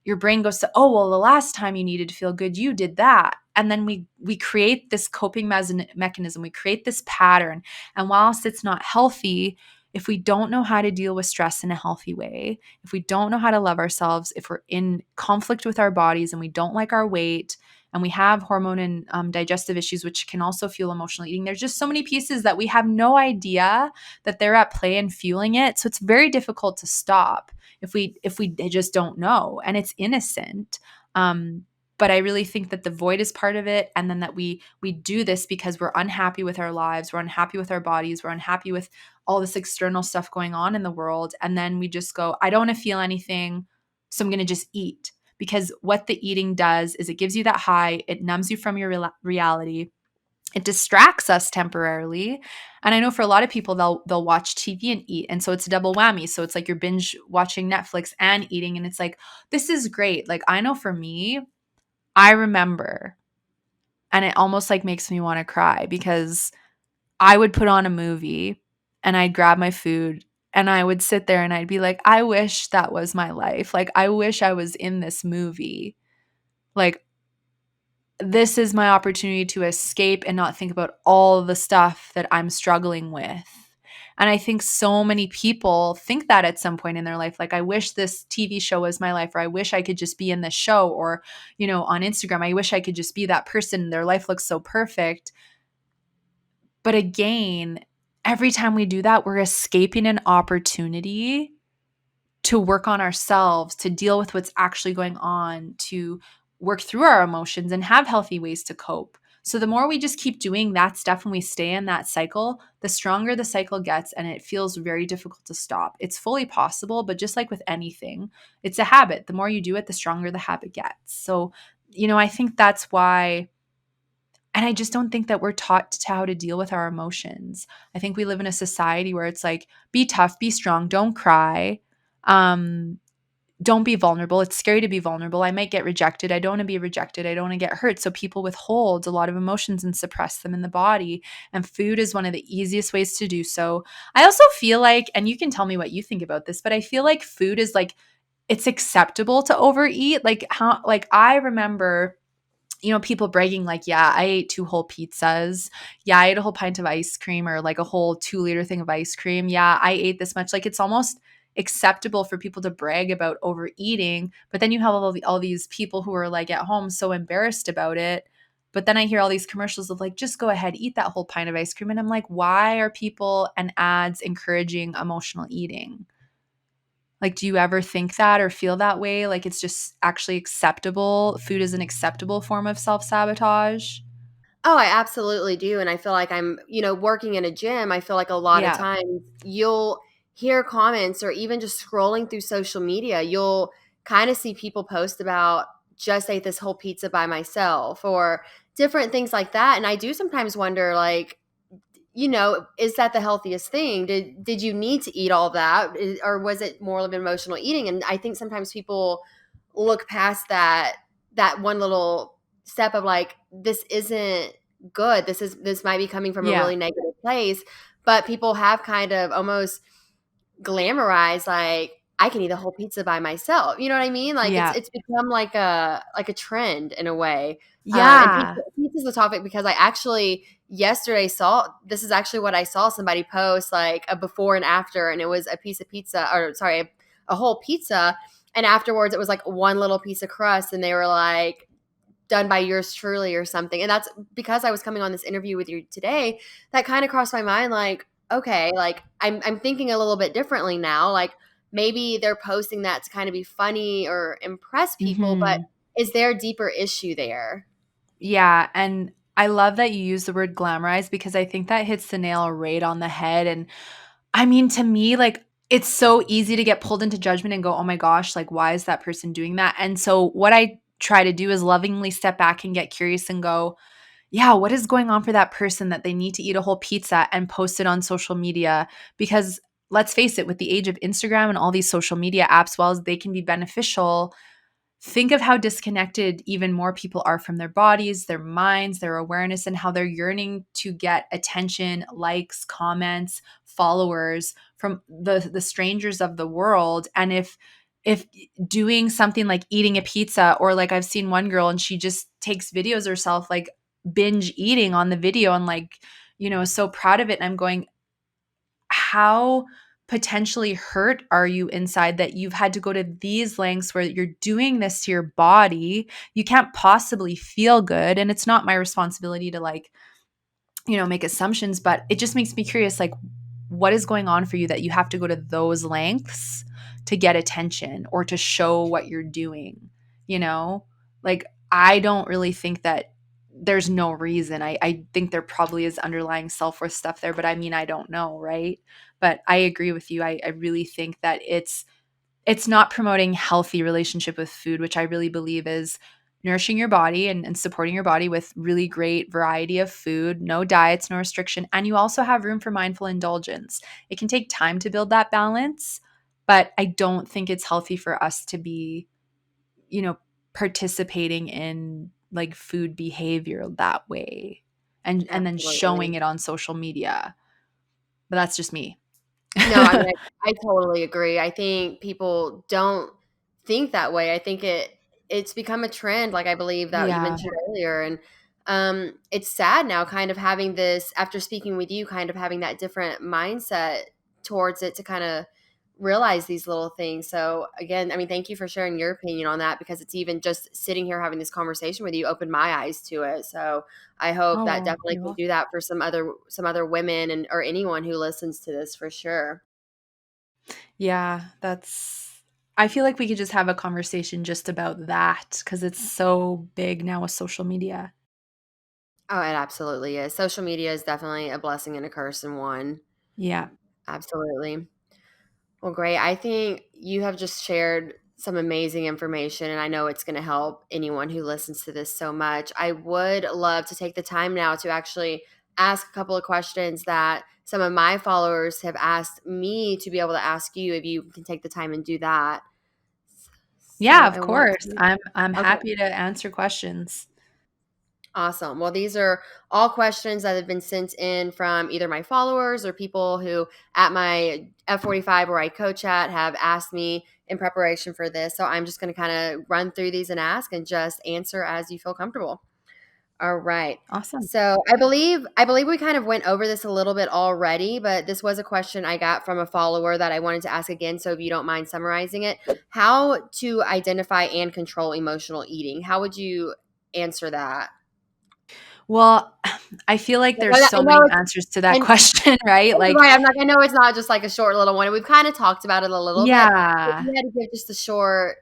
your brain goes to, oh, well, the last time you needed to feel good, you did that. And then we create this coping mechanism. We create this pattern. And whilst it's not healthy, if we don't know how to deal with stress in a healthy way, if we don't know how to love ourselves, if we're in conflict with our bodies and we don't like our weight, and we have hormone and digestive issues, which can also fuel emotional eating, there's just so many pieces that we have no idea that they're at play and fueling it. So it's very difficult to stop if we just don't know, and it's innocent. But I really think that the void is part of it, and then that we do this because we're unhappy with our lives, we're unhappy with our bodies, we're unhappy with all this external stuff going on in the world, and then we just go, I don't want to feel anything, so I'm going to just eat. Because what the eating does is it gives you that high, it numbs you from your reality, it distracts us temporarily. And I know for a lot of people they'll watch TV and eat, and so it's a double whammy. So it's like you're binge watching Netflix and eating, and it's like, this is great. Like, I know for me, I remember, and it almost like makes me want to cry because I would put on a movie and I'd grab my food and I would sit there and I'd be like, I wish that was my life. Like, I wish I was in this movie. Like, this is my opportunity to escape and not think about all the stuff that I'm struggling with. And I think so many people think that at some point in their life, like, I wish this TV show was my life, or I wish I could just be in this show, or, on Instagram, I wish I could just be that person. Their life looks so perfect. But again, every time we do that, we're escaping an opportunity to work on ourselves, to deal with what's actually going on, to work through our emotions and have healthy ways to cope. So the more we just keep doing that stuff and we stay in that cycle, the stronger the cycle gets, and it feels very difficult to stop. It's fully possible, but just like with anything, it's a habit. The more you do it, the stronger the habit gets. So, I think that's why, and I just don't think that we're taught to how to deal with our emotions. I think we live in a society where it's like, be tough, be strong, don't cry. Um, don't be vulnerable. It's scary to be vulnerable. I might get rejected. I don't want to be rejected. I don't want to get hurt. So people withhold a lot of emotions and suppress them in the body. And food is one of the easiest ways to do so. I also feel like, and you can tell me what you think about this, but I feel like food is like, it's acceptable to overeat. Like I remember, people bragging like, yeah, I ate 2 whole pizzas. Yeah, I ate a whole pint of ice cream, or like a whole 2-liter thing of ice cream. Yeah, I ate this much. Like, it's almost acceptable for people to brag about overeating. But then you have all these people who are like at home so embarrassed about it. But then I hear all these commercials of like, just go ahead, eat that whole pint of ice cream. And I'm like, why are people and ads encouraging emotional eating? Like, do you ever think that or feel that way? Like, it's just actually acceptable? Food is an acceptable form of self sabotage? Oh, I absolutely do, and I feel like I'm, working in a gym, I feel like a lot of Yeah. times you'll hear comments or even just scrolling through social media, you'll kinda see people post about, "Just ate this whole pizza by myself," or different things like that, and I do sometimes wonder, like, is that the healthiest thing? Did you need to eat all that, or was it more of emotional eating? And I think sometimes people look past that one little step of like, this isn't good. This might be coming from a Yeah. really negative place, but people have kind of almost glamorize, like, I can eat a whole pizza by myself, you know what I mean? Like, Yeah. it's become like a trend in a way, and Yeah. pizza's the topic because I actually yesterday saw this is actually what I saw somebody post, like, a before and after, and it was a piece of pizza or sorry, a whole pizza, and afterwards, it was, like, one little piece of crust, and they were like, done by yours truly or something. And that's because I was coming on this interview with you today, that kind of crossed my mind like, okay, like I'm thinking a little bit differently now. Like maybe they're posting that to kind of be funny or impress people, but Mhm. is there a deeper issue there? Yeah, and I love that you use the word glamorize because I think that hits the nail right on the head. And I mean, to me, like, it's so easy to get pulled into judgment and go, "Oh my gosh, like, why is that person doing that?" And so what I try to do is lovingly step back and get curious and go, yeah, what is going on for that person that they need to eat a whole pizza and post it on social media? Because let's face it, with the age of Instagram and all these social media apps, while they can be beneficial, think of how disconnected even more people are from their bodies, their minds, their awareness, and how they're yearning to get attention, likes, comments, followers from the strangers of the world. And if doing something like eating a pizza, or like I've seen one girl and she just takes videos of herself like binge eating on the video and like, so proud of it. And I'm going, how potentially hurt are you inside that you've had to go to these lengths where you're doing this to your body? You can't possibly feel good. And it's not my responsibility to like, make assumptions, but it just makes me curious, like, what is going on for you that you have to go to those lengths to get attention or to show what you're doing, you know? Like, I don't really think that there's no reason. I think there probably is underlying self-worth stuff there, but I mean, I don't know, right? But I agree with you. I really think that it's not promoting healthy relationship with food, which I really believe is nourishing your body and supporting your body with really great variety of food, no diets, no restriction. And you also have room for mindful indulgence. It can take time to build that balance, but I don't think it's healthy for us to be, you know, participating in like food behavior that way and then showing Absolutely. it on social media. But that's just me. No, I mean, I totally agree. I think people don't think that way. I think it's become a trend, like I believe that you Yeah. mentioned earlier, and it's sad now, kind of having this after speaking with you, kind of having that different mindset towards it to kind of realize these little things. So again, I mean, thank you for sharing your opinion on that because it's even just sitting here having this conversation with you opened my eyes to it. So I hope Oh, that well, definitely you're can welcome. do that for some other women and or anyone who listens to this for sure. Yeah, I feel like we could just have a conversation just about that because it's so big now with social media. Oh, it absolutely is. Social media is definitely a blessing and a curse in one. Yeah. Absolutely. Well, great. I think you have just shared some amazing information, and I know it's going to help anyone who listens to this so much. I would love to take the time now to actually ask a couple of questions that some of my followers have asked me to be able to ask you if you can take the time and do that. Yeah, So of I want course. to. I'm Okay. happy to answer questions. Awesome. Well, these are all questions that have been sent in from either my followers or people who at my F45 where I coach at have asked me in preparation for this. So I'm just going to kind of run through these and ask and just answer as you feel comfortable. All right. Awesome. So I believe we kind of went over this a little bit already, but this was a question I got from a follower that I wanted to ask again. So if you don't mind summarizing it, how to identify and control emotional eating? How would you answer that? Well, I feel like Like, there's I so know many it's answers to that and question, right? Like, right, I know it's not just like a short little one. We've kind of talked about it a little bit. If yeah. you had to give just a short,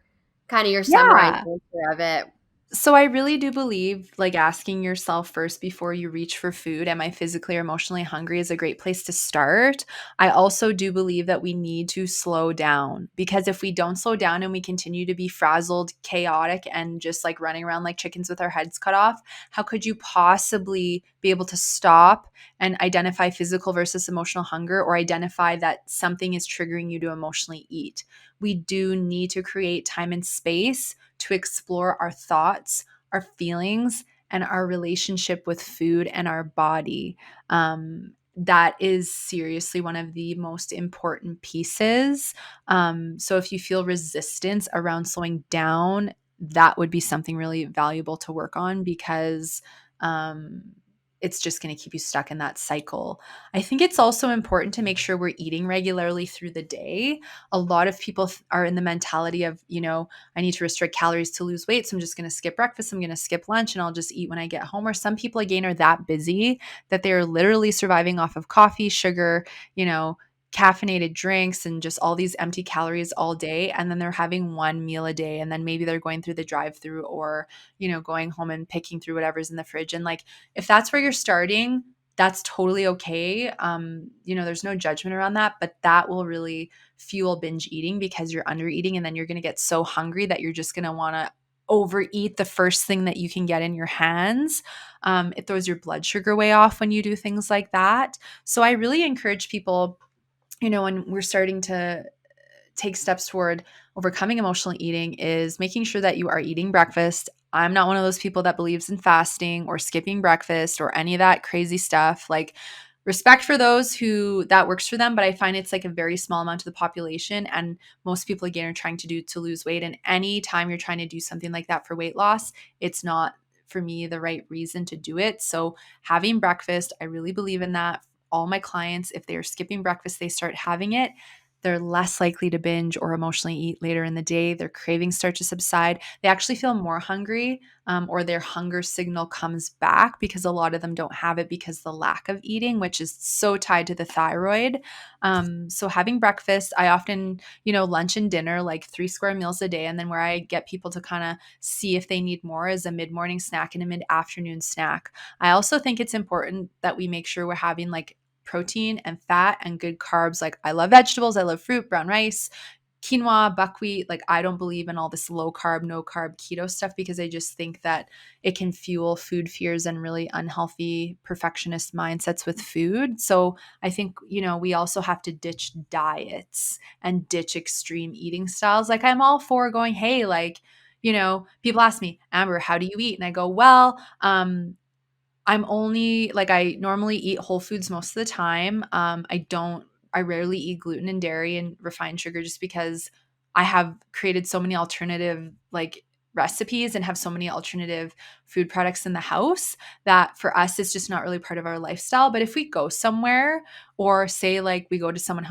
kind of your summarized Yeah. answer of it. So I really do believe like asking yourself first before you reach for food, am I physically or emotionally hungry is a great place to start. I also do believe that we need to slow down because if we don't slow down and we continue to be frazzled, chaotic, and just like running around like chickens with our heads cut off, how could you possibly be able to stop and identify physical versus emotional hunger or identify that something is triggering you to emotionally eat? We do need to create time and space to explore our thoughts, our feelings, and our relationship with food and our body. That is seriously one of the most important pieces. So if you feel resistance around slowing down, that would be something really valuable to work on because um, it's just going to keep you stuck in that cycle. I think it's also important to make sure we're eating regularly through the day. A lot of people are in the mentality of, I need to restrict calories to lose weight. So I'm just going to skip breakfast. I'm going to skip lunch and I'll just eat when I get home. Or some people, again, are that busy that they're literally surviving off of coffee, sugar, caffeinated drinks, and just all these empty calories all day. And then they're having one meal a day. And then maybe they're going through the drive through or, going home and picking through whatever's in the fridge. And like, if that's where you're starting, that's totally okay. There's no judgment around that, but that will really fuel binge eating because you're under eating and then you're going to get so hungry that you're just going to want to overeat the first thing that you can get in your hands. It throws your blood sugar way off when you do things like that. So I really encourage people, when we're starting to take steps toward overcoming emotional eating is making sure that you are eating breakfast. I'm not one of those people that believes in fasting or skipping breakfast or any of that crazy stuff. Like, respect for those who that works for them, but I find it's like a very small amount of the population. And most people, again, are trying to lose weight. And any time you're trying to do something like that for weight loss, it's not for me the right reason to do it. So having breakfast, I really believe in that. All my clients, if they're skipping breakfast, they start having it, they're less likely to binge or emotionally eat later in the day. Their cravings start to subside. They actually feel more hungry, or their hunger signal comes back because a lot of them don't have it because the lack of eating, which is so tied to the thyroid. So having breakfast, I often, lunch and dinner, like 3 square meals a day. And then where I get people to kind of see if they need more is a mid-morning snack and a mid-afternoon snack. I also think it's important that we make sure we're having like protein and fat and good carbs. Like, I love vegetables, I love fruit, brown rice, quinoa, buckwheat. Like, I don't believe in all this low carb, no carb keto stuff because I just think that it can fuel food fears and really unhealthy perfectionist mindsets with food. So I think, we also have to ditch diets and ditch extreme eating styles. Like, I'm all for going, hey, like, people ask me, Amber, how do you eat? And I go, well, I'm only like, I normally eat whole foods most of the time. I rarely eat gluten and dairy and refined sugar just because I have created so many alternative like recipes and have so many alternative food products in the house that for us it's just not really part of our lifestyle. But if we go somewhere or say like we go to someone's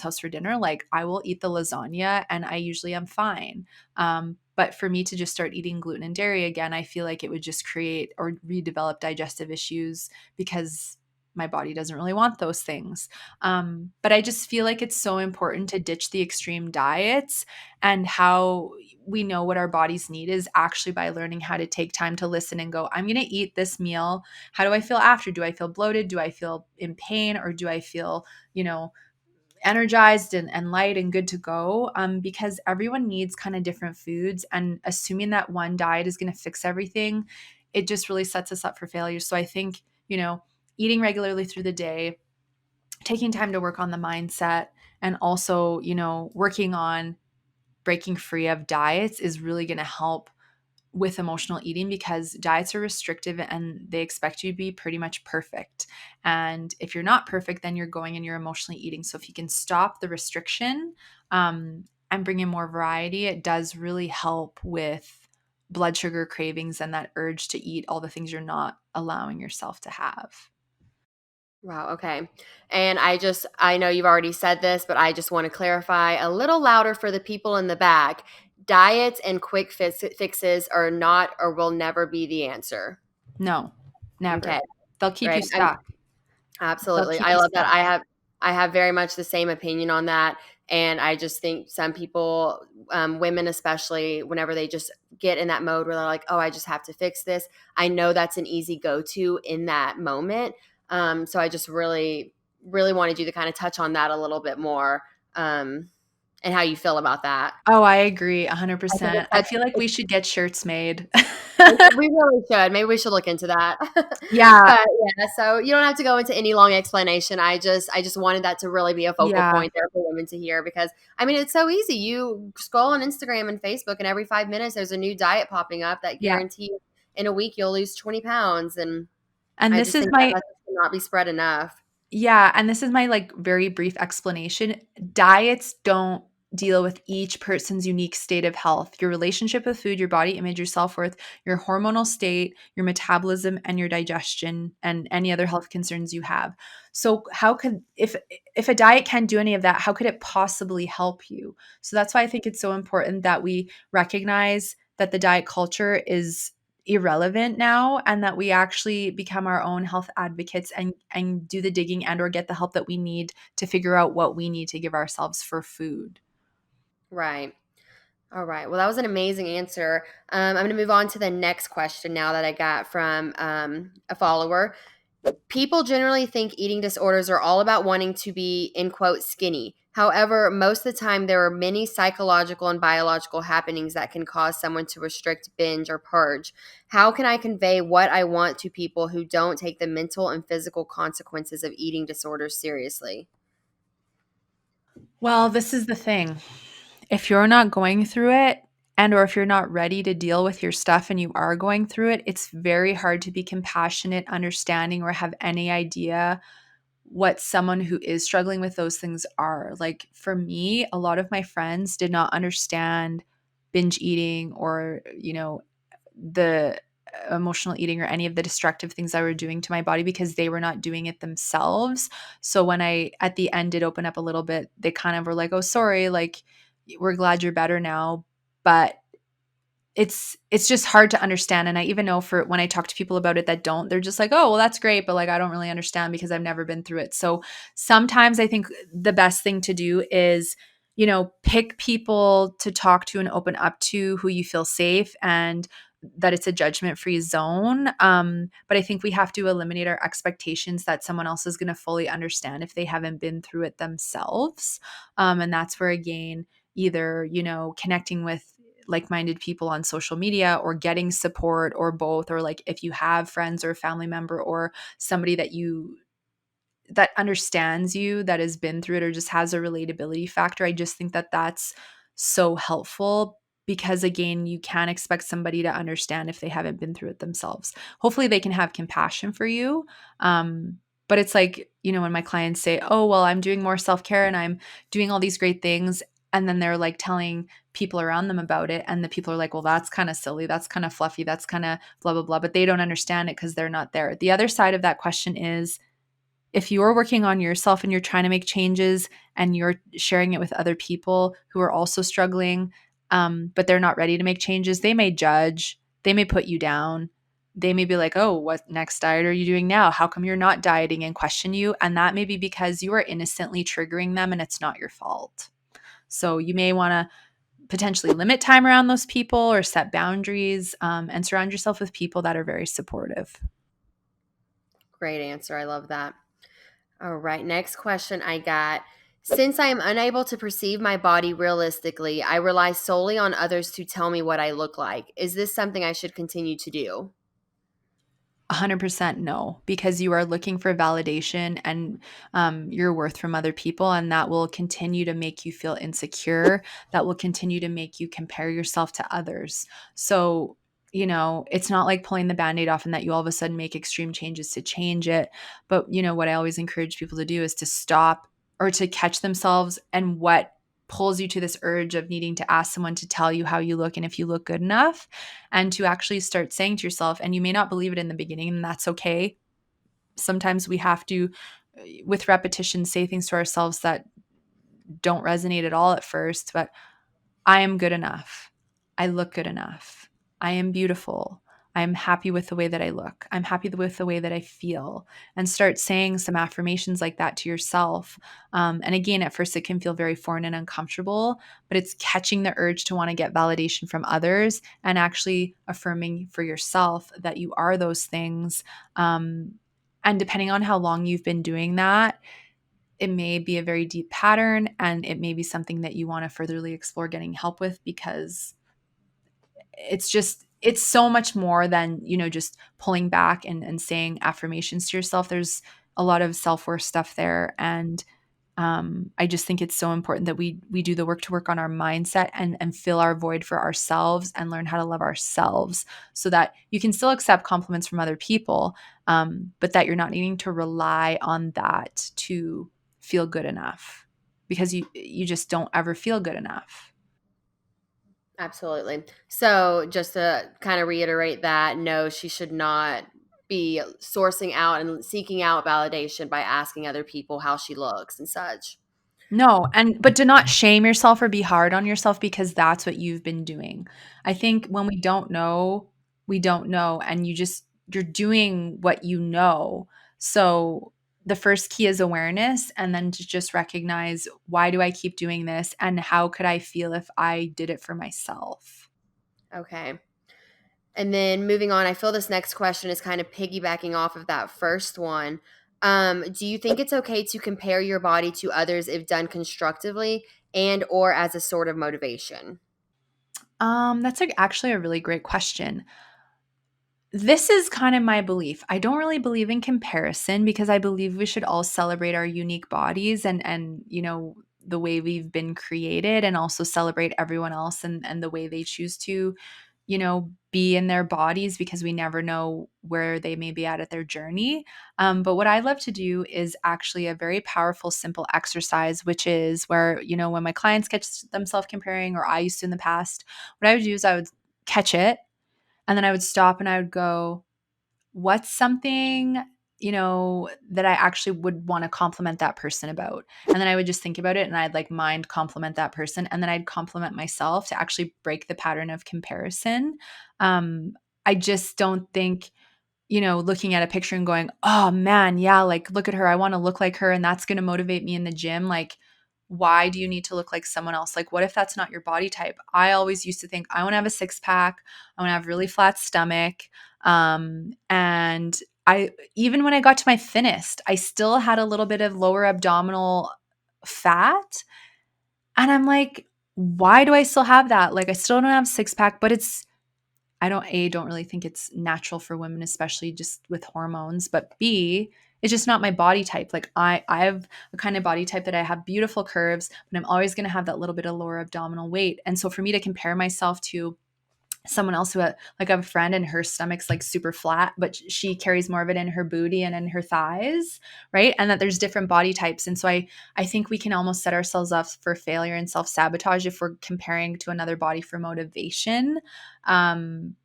house for dinner, like I will eat the lasagna and I usually am fine. But for me to just start eating gluten and dairy again, I feel like it would just create or redevelop digestive issues because my body doesn't really want those things. But I just feel like it's so important to ditch the extreme diets, and how we know what our bodies need is actually by learning how to take time to listen and go, I'm going to eat this meal. How do I feel after? Do I feel bloated? Do I feel in pain? Or do I feel, energized and light and good to go, because everyone needs kind of different foods, and assuming that one diet is going to fix everything, it just really sets us up for failure. So I think, eating regularly through the day, taking time to work on the mindset, and also, working on breaking free of diets is really going to help with emotional eating, because diets are restrictive and they expect you to be pretty much perfect. And if you're not perfect, then you're going and you're emotionally eating. So if you can stop the restriction and bring in more variety, it does really help with blood sugar cravings and that urge to eat all the things you're not allowing yourself to have. Wow, okay. And I know you've already said this, but I just want to clarify a little louder for the people in the back. Diets and quick fixes are not or will never be the answer. No, Okay, never. They'll keep you right. stuck. They'll Absolutely. keep I you love that. stuck. I have very much the same opinion on that. And I just think some people, women especially, whenever they just get in that mode where they're like, oh, I just have to fix this. I know that's an easy go-to in that moment. So I just really, really wanted you to kind of touch on that a little bit more, and how you feel about that. Oh, I agree I think 100%. it's I such feel like we should get shirts made. We really should. Maybe we should look into that. Yeah, But yeah, so you don't have to go into any long explanation. I just wanted that to really be a focal yeah, point there for women to hear, because I mean it's so easy. You scroll on Instagram and Facebook and every 5 minutes there's a new diet popping up that yeah. guarantees in a week you'll lose 20 pounds. And And I this just is think that my message cannot be spread enough. Yeah, and this is my, like, very brief explanation. Diets don't deal with each person's unique state of health. Your relationship with food, your body image, your self-worth, your hormonal state, your metabolism, and your digestion, and any other health concerns you have. So how could if a diet can't do any of that, how could it possibly help you? So that's why I think it's so important that we recognize that the diet culture is irrelevant now, and that we actually become our own health advocates and do the digging and or get the help that we need to figure out what we need to give ourselves for food. Right. All right. Well, that was an amazing answer. I'm going to move on to the next question now that I got from a follower. People generally think eating disorders are all about wanting to be, in quote, skinny. However, most of the time, there are many psychological and biological happenings that can cause someone to restrict, binge, or purge. How can I convey what I want to people who don't take the mental and physical consequences of eating disorders seriously? Well, this is the thing. If you're not going through it, and or if you're not ready to deal with your stuff and you are going through it, it's very hard to be compassionate, understanding, or have any idea what someone who is struggling with those things are. Like for me, a lot of my friends did not understand binge eating or, the emotional eating or any of the destructive things I were doing to my body, because they were not doing it themselves. So when I at the end did open up a little bit, they kind of were like, "Oh, sorry, like we're glad you're better now." But it's just hard to understand, and I even know for when I talk to people about it that don't, they're just like, "Oh, well that's great, but like I don't really understand because I've never been through it." So sometimes I think the best thing to do is, pick people to talk to and open up to who you feel safe and that it's a judgment-free zone. But I think we have to eliminate our expectations that someone else is going to fully understand if they haven't been through it themselves. And that's where again, either, connecting with like-minded people on social media or getting support or both, or like if you have friends or a family member or somebody that understands you, that has been through it or just has a relatability factor, I just think that that's so helpful, because again, you can't expect somebody to understand if they haven't been through it themselves. Hopefully they can have compassion for you. But it's like, when my clients say, "Oh, well, I'm doing more self-care and I'm doing all these great things," and then they're like telling people around them about it, and the people are like, "Well, that's kind of silly, that's kind of fluffy, that's kind of blah blah blah," but they don't understand it because they're not there. The other side of that question is, if you're working on yourself and you're trying to make changes and you're sharing it with other people who are also struggling, but they're not ready to make changes, they may judge, they may put you down. They may be like, "Oh, what next diet are you doing now? How come you're not dieting?" and question you. And that may be because you are innocently triggering them and it's not your fault. So you may want to potentially limit time around those people or set boundaries, and surround yourself with people that are very supportive. Great answer. I love that. All right, next question I got. Since I am unable to perceive my body realistically, I rely solely on others to tell me what I look like. Is this something I should continue to do? 100% no, because you are looking for validation and your worth from other people, and that will continue to make you feel insecure. That will continue to make you compare yourself to others. So, it's not like pulling the band aid off and that you all of a sudden make extreme changes to change it. But, what I always encourage people to do is to stop or to catch themselves and what pulls you to this urge of needing to ask someone to tell you how you look and if you look good enough, and to actually start saying to yourself, and you may not believe it in the beginning, and that's okay. Sometimes we have to, with repetition, say things to ourselves that don't resonate at all at first, but I am good enough. I look good enough. I am beautiful. I'm happy with the way that I look. I'm happy with the way that I feel. And start saying some affirmations like that to yourself. And again, at first, it can feel very foreign and uncomfortable, but it's catching the urge to want to get validation from others and actually affirming for yourself that you are those things. And depending on how long you've been doing that, it may be a very deep pattern, and it may be something that you want to furtherly explore getting help with, because it's so much more than, just pulling back and saying affirmations to yourself. There's a lot of self-worth stuff there. And I just think it's so important that we do the work to work on our mindset and fill our void for ourselves and learn how to love ourselves, so that you can still accept compliments from other people, but that you're not needing to rely on that to feel good enough, because you just don't ever feel good enough. Absolutely. So, just to kind of reiterate that, no, she should not be sourcing out and seeking out validation by asking other people how she looks and such. No, but do not shame yourself or be hard on yourself, because that's what you've been doing. I think when we don't know, and you're doing what you know. So the first key is awareness, and then to just recognize, why do I keep doing this, and how could I feel if I did it for myself? Okay. And then moving on, I feel this next question is kind of piggybacking off of that first one. Do you think it's okay to compare your body to others if done constructively and or as a sort of motivation? That's actually a really great question. This is kind of my belief. I don't really believe in comparison, because I believe we should all celebrate our unique bodies and the way we've been created, and also celebrate everyone else and the way they choose to, be in their bodies, because we never know where they may be at their journey. But what I love to do is actually a very powerful, simple exercise, which is where, when my clients catch themselves comparing, or I used to in the past, what I would do is I would catch it, and then I would stop and I would go, what's something, that I actually would want to compliment that person about? And then I would just think about it, and I'd like mind compliment that person. And then I'd compliment myself to actually break the pattern of comparison. Um, I just don't think, looking at a picture and going, oh man, yeah, like look at her. I want to look like her. And that's going to motivate me in the gym. Like, why do you need to look like someone else? Like, what if that's not your body type? I always used to think, I want to have a six pack. I want to have really flat stomach. And even when I got to my thinnest, I still had a little bit of lower abdominal fat. And I'm like, why do I still have that? Like, I still don't have six pack, but don't really think it's natural for women, especially just with hormones. But B, it's just not my body type. Like I have a kind of body type that I have beautiful curves, but I'm always going to have that little bit of lower abdominal weight. And so for me to compare myself to someone else who like I have a friend, and her stomach's like super flat, but she carries more of it in her booty and in her thighs, right? And that there's different body types. And so I think we can almost set ourselves up for failure and self-sabotage if we're comparing to another body for motivation. Um,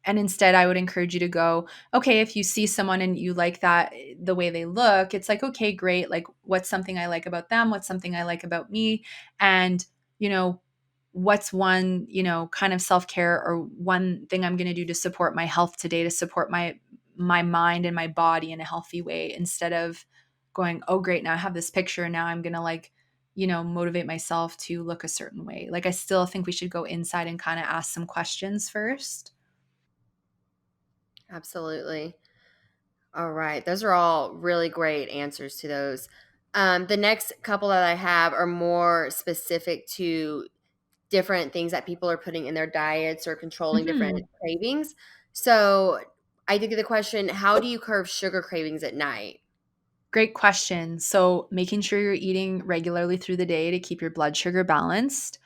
and instead, I would encourage you to go, okay, if you see someone and you like that, the way they look, it's like, okay, great. Like, what's something I like about them? What's something I like about me? And, you know, what's one, kind of self-care, or one thing I'm going to do to support my health today, to support my mind and my body in a healthy way, instead of going, oh, great, now I have this picture, and now I'm going to like, motivate myself to look a certain way. Like, I still think we should go inside and kind of ask some questions first. Absolutely. All right. Those are all really great answers to those. The next couple that I have are more specific to different things that people are putting in their diets or controlling different Mhm. cravings. So, I did get the question, how do you curb sugar cravings at night? Great question. So, making sure you're eating regularly through the day to keep your blood sugar balanced.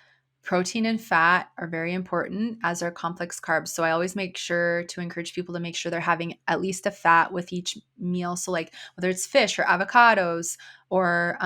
Protein and fat are very important, as are complex carbs. So, I always make sure to encourage people to make sure they're having at least a fat with each meal. So, like whether it's fish or avocados or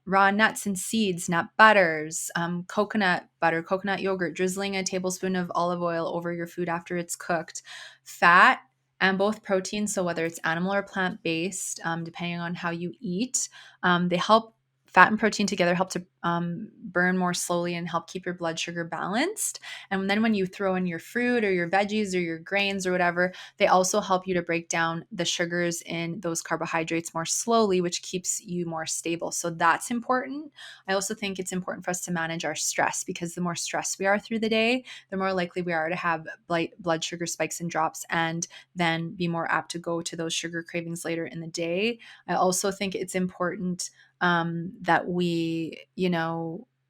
raw nuts and seeds, nut butters, coconut butter, coconut yogurt, drizzling a tablespoon of olive oil over your food after it's cooked. Fat and both proteins, so whether it's animal or plant based, depending on how you eat, they help. Fat and protein together help to burn more slowly and help keep your blood sugar balanced. And then when you throw in your fruit or your veggies or your grains or whatever, they also help you to break down the sugars in those carbohydrates more slowly, which keeps you more stable. So that's important. I also think it's important for us to manage our stress, because the more stressed we are through the day, the more likely we are to have blood sugar spikes and drops, and then be more apt to go to those sugar cravings later in the day. I also think it's important that we,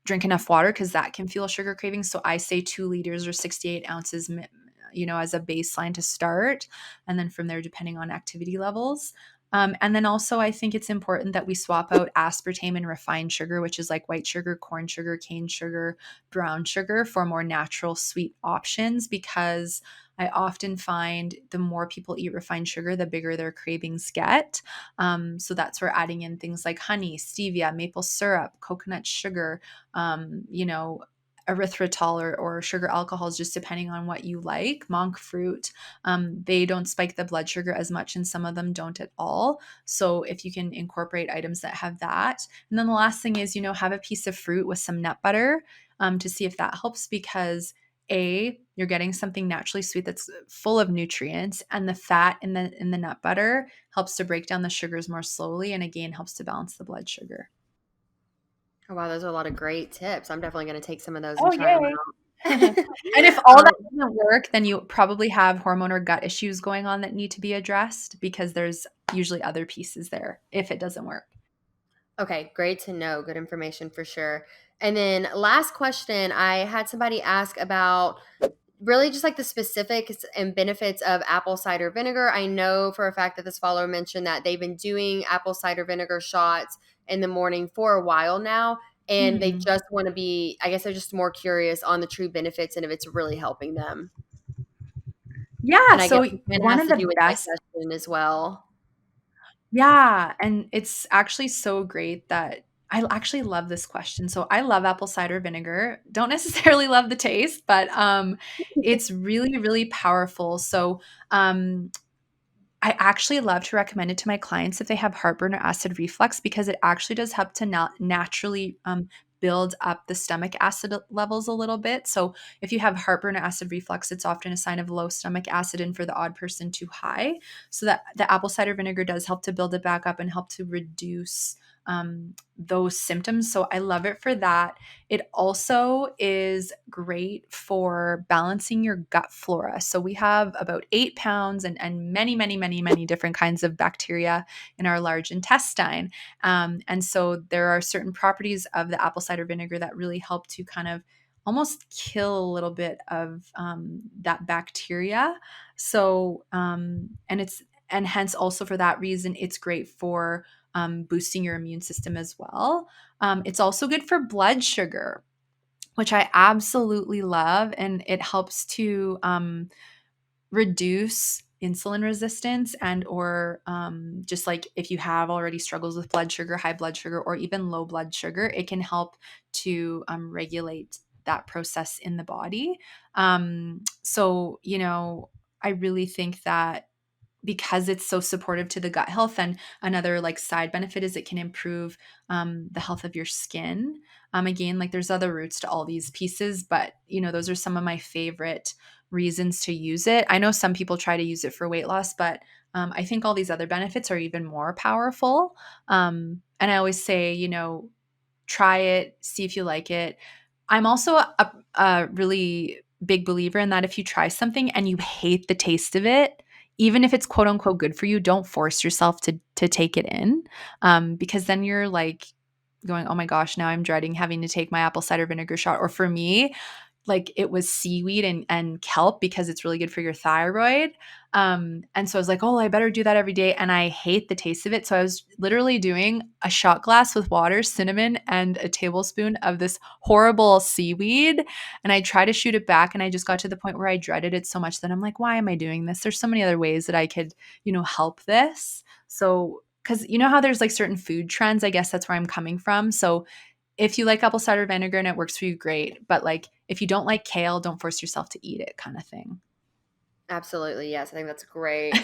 drink enough water, because that can fuel sugar cravings. So I say 2 liters or 68 ounces, as a baseline to start. And then from there, depending on activity levels. And then also, I think it's important that we swap out aspartame and refined sugar, which is like white sugar, corn sugar, cane sugar, brown sugar, for more natural sweet options, because I often find the more people eat refined sugar, the bigger their cravings get. So that's where adding in things like honey, stevia, maple syrup, coconut sugar, erythritol or sugar alcohols, just depending on what you like. Monk fruit, they don't spike the blood sugar as much, and some of them don't at all. So if you can incorporate items that have that. And then the last thing is, have a piece of fruit with some nut butter, to see if that helps, because you're getting something naturally sweet that's full of nutrients, and the fat in the nut butter helps to break down the sugars more slowly, and again helps to balance the blood sugar. Oh, wow, those are a lot of great tips. I'm definitely going to take some of those and Oh, try them yay. out. And if all um, that doesn't work, then you probably have hormone or gut issues going on that need to be addressed, because there's usually other pieces there if it doesn't work. okay, great to know. Good information for sure. And then last question, I had somebody ask about really just like the specifics and benefits of apple cider vinegar. I know for a fact that this follower mentioned that they've been doing apple cider vinegar shots in the morning for a while now. And they Mhm. just want to be, I guess they're just more curious on the true benefits and if it's really helping them. Yeah, And I guess so it kind of one has of to the do with best. digestion as well. Yeah, and it's actually so great that I actually love this question. So I love apple cider vinegar. Don't necessarily love the taste, but it's really, really powerful. So um, I actually love to recommend it to my clients if they have heartburn or acid reflux, because it actually does help to naturally build up the stomach acid levels a little bit. So if you have heartburn or acid reflux, it's often a sign of low stomach acid, and for the odd person, too high. So that the apple cider vinegar does help to build it back up and help to reduce those symptoms. So I love it for that. It also is great for balancing your gut flora. So we have about 8 pounds and many, many, many, many different kinds of bacteria in our large intestine. And so there are certain properties of the apple cider vinegar that really help to kind of almost kill a little bit of that bacteria. So, and hence also for that reason, it's great for boosting your immune system as well. It's also good for blood sugar, which I absolutely love, and it helps to reduce insulin resistance, and or just like if you have already struggles with blood sugar, high blood sugar, or even low blood sugar, it can help to regulate that process in the body. So I really think that because it's so supportive to the gut health. And another like side benefit is it can improve the health of your skin. Again, like there's other roots to all these pieces, but those are some of my favorite reasons to use it. I know some people try to use it for weight loss, but I think all these other benefits are even more powerful. And I always say, try it, see if you like it. I'm also a really big believer in that if you try something and you hate the taste of it, even if it's quote unquote good for you, don't force yourself to take it in, because then you're like going, oh my gosh, now I'm dreading having to take my apple cider vinegar shot. Or for me, like it was seaweed and kelp, because it's really good for your thyroid. And so I was like, oh, I better do that every day. And I hate the taste of it. So I was literally doing a shot glass with water, cinnamon, and a tablespoon of this horrible seaweed. And I tried to shoot it back. And I just got to the point where I dreaded it so much that I'm like, why am I doing this? There's so many other ways that I could, help this. So, because you know how there's like certain food trends, I guess that's where I'm coming from. So if you like apple cider vinegar and it works for you, great. But like if you don't like kale, don't force yourself to eat it, kind of thing. Absolutely. Yes. I think that's great.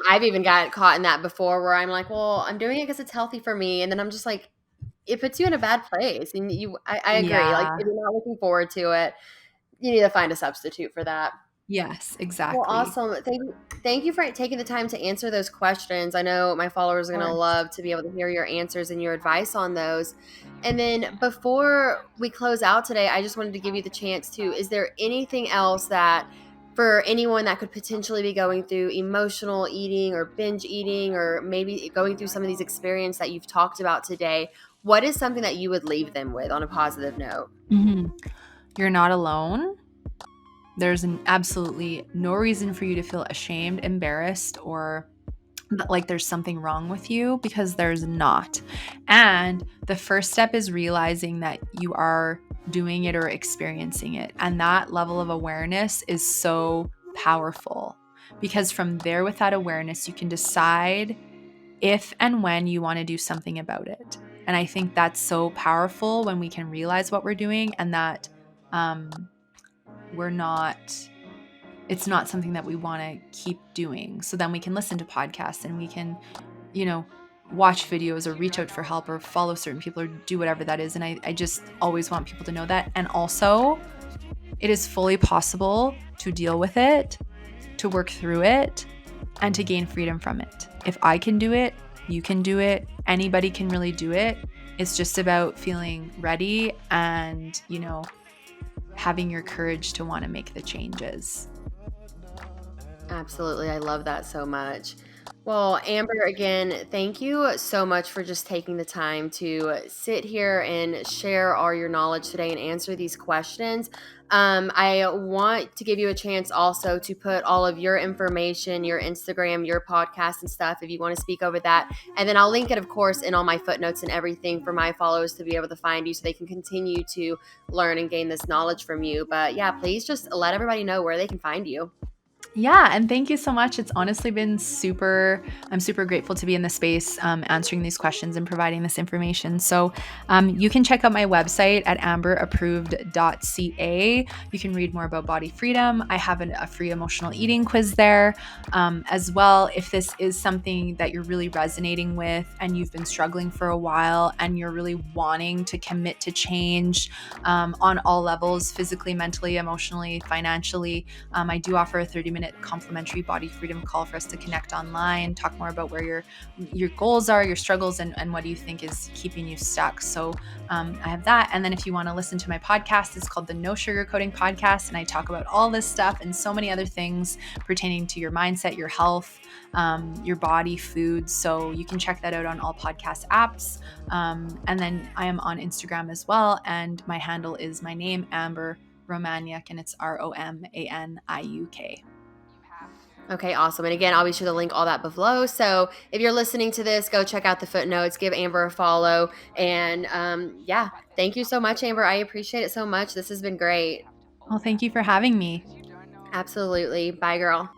I've even got caught in that before where I'm like, well, I'm doing it because it's healthy for me. And then I'm just like, it puts you in a bad place. And I agree. Like, Yeah. if you're not looking forward to it, you need to find a substitute for that. Yes, Well, exactly. awesome. Thank you for taking the time to answer those questions. I know my followers Of are going to course. love to be able to hear your answers and your advice on those. And then before we close out today, I just wanted to give you the chance to, is there anything else that for anyone that could potentially be going through emotional eating or binge eating or maybe going through some of these experiences that you've talked about today, what is something that you would leave them with on a positive note? Mhm. You're not alone. There's absolutely no reason for you to feel ashamed, embarrassed, or like there's something wrong with you, because there's not. And the first step is realizing that you are doing it or experiencing it. And that level of awareness is so powerful, because from there, with that awareness, you can decide if and when you want to do something about it. And I think that's so powerful when we can realize what we're doing, and that um, we're not it's not something that we want to keep doing. So then we can listen to podcasts, and we can, you know, watch videos or reach out for help or follow certain people or do whatever that is. And I just always want people to know that. And also, it is fully possible to deal with it, to work through it, and to gain freedom from it. If I can do it, you can do it. Anybody can really do it. It's just about feeling ready and, having your courage to want to make the changes. Absolutely. I love that so much. Well, Amber, again, thank you so much for just taking the time to sit here and share all your knowledge today and answer these questions. I want to give you a chance also to put all of your information, your Instagram, your podcast and stuff, if you want to speak over that. And then I'll link it, of course, in all my footnotes and everything for my followers to be able to find you so they can continue to learn and gain this knowledge from you. But yeah, please just let everybody know where they can find you. Yeah, and thank you so much. It's honestly been I'm super grateful to be in the space, answering these questions and providing this information. So you can check out my website at amberapproved.ca. You can read more about body freedom. I have a free emotional eating quiz there as well. If this is something that you're really resonating with and you've been struggling for a while and you're really wanting to commit to change on all levels, physically, mentally, emotionally, financially, I do offer a 30-minute complimentary body freedom call for us to connect online, talk more about where your goals are, your struggles, and what do you think is keeping you stuck. So I have that. And then if you want to listen to my podcast, it's called the No Sugarcoating Podcast. And I talk about all this stuff and so many other things pertaining to your mindset, your health, your body, food. So you can check that out on all podcast apps. And then I am on Instagram as well. And my handle is my name, Amber Romaniuk, and it's Romaniuk. Okay, awesome. And again, I'll be sure to link all that below. So if you're listening to this, go check out the footnotes, give Amber a follow. And yeah, thank you so much, Amber. I appreciate it so much. This has been great. Well, thank you for having me. Absolutely. Bye, girl.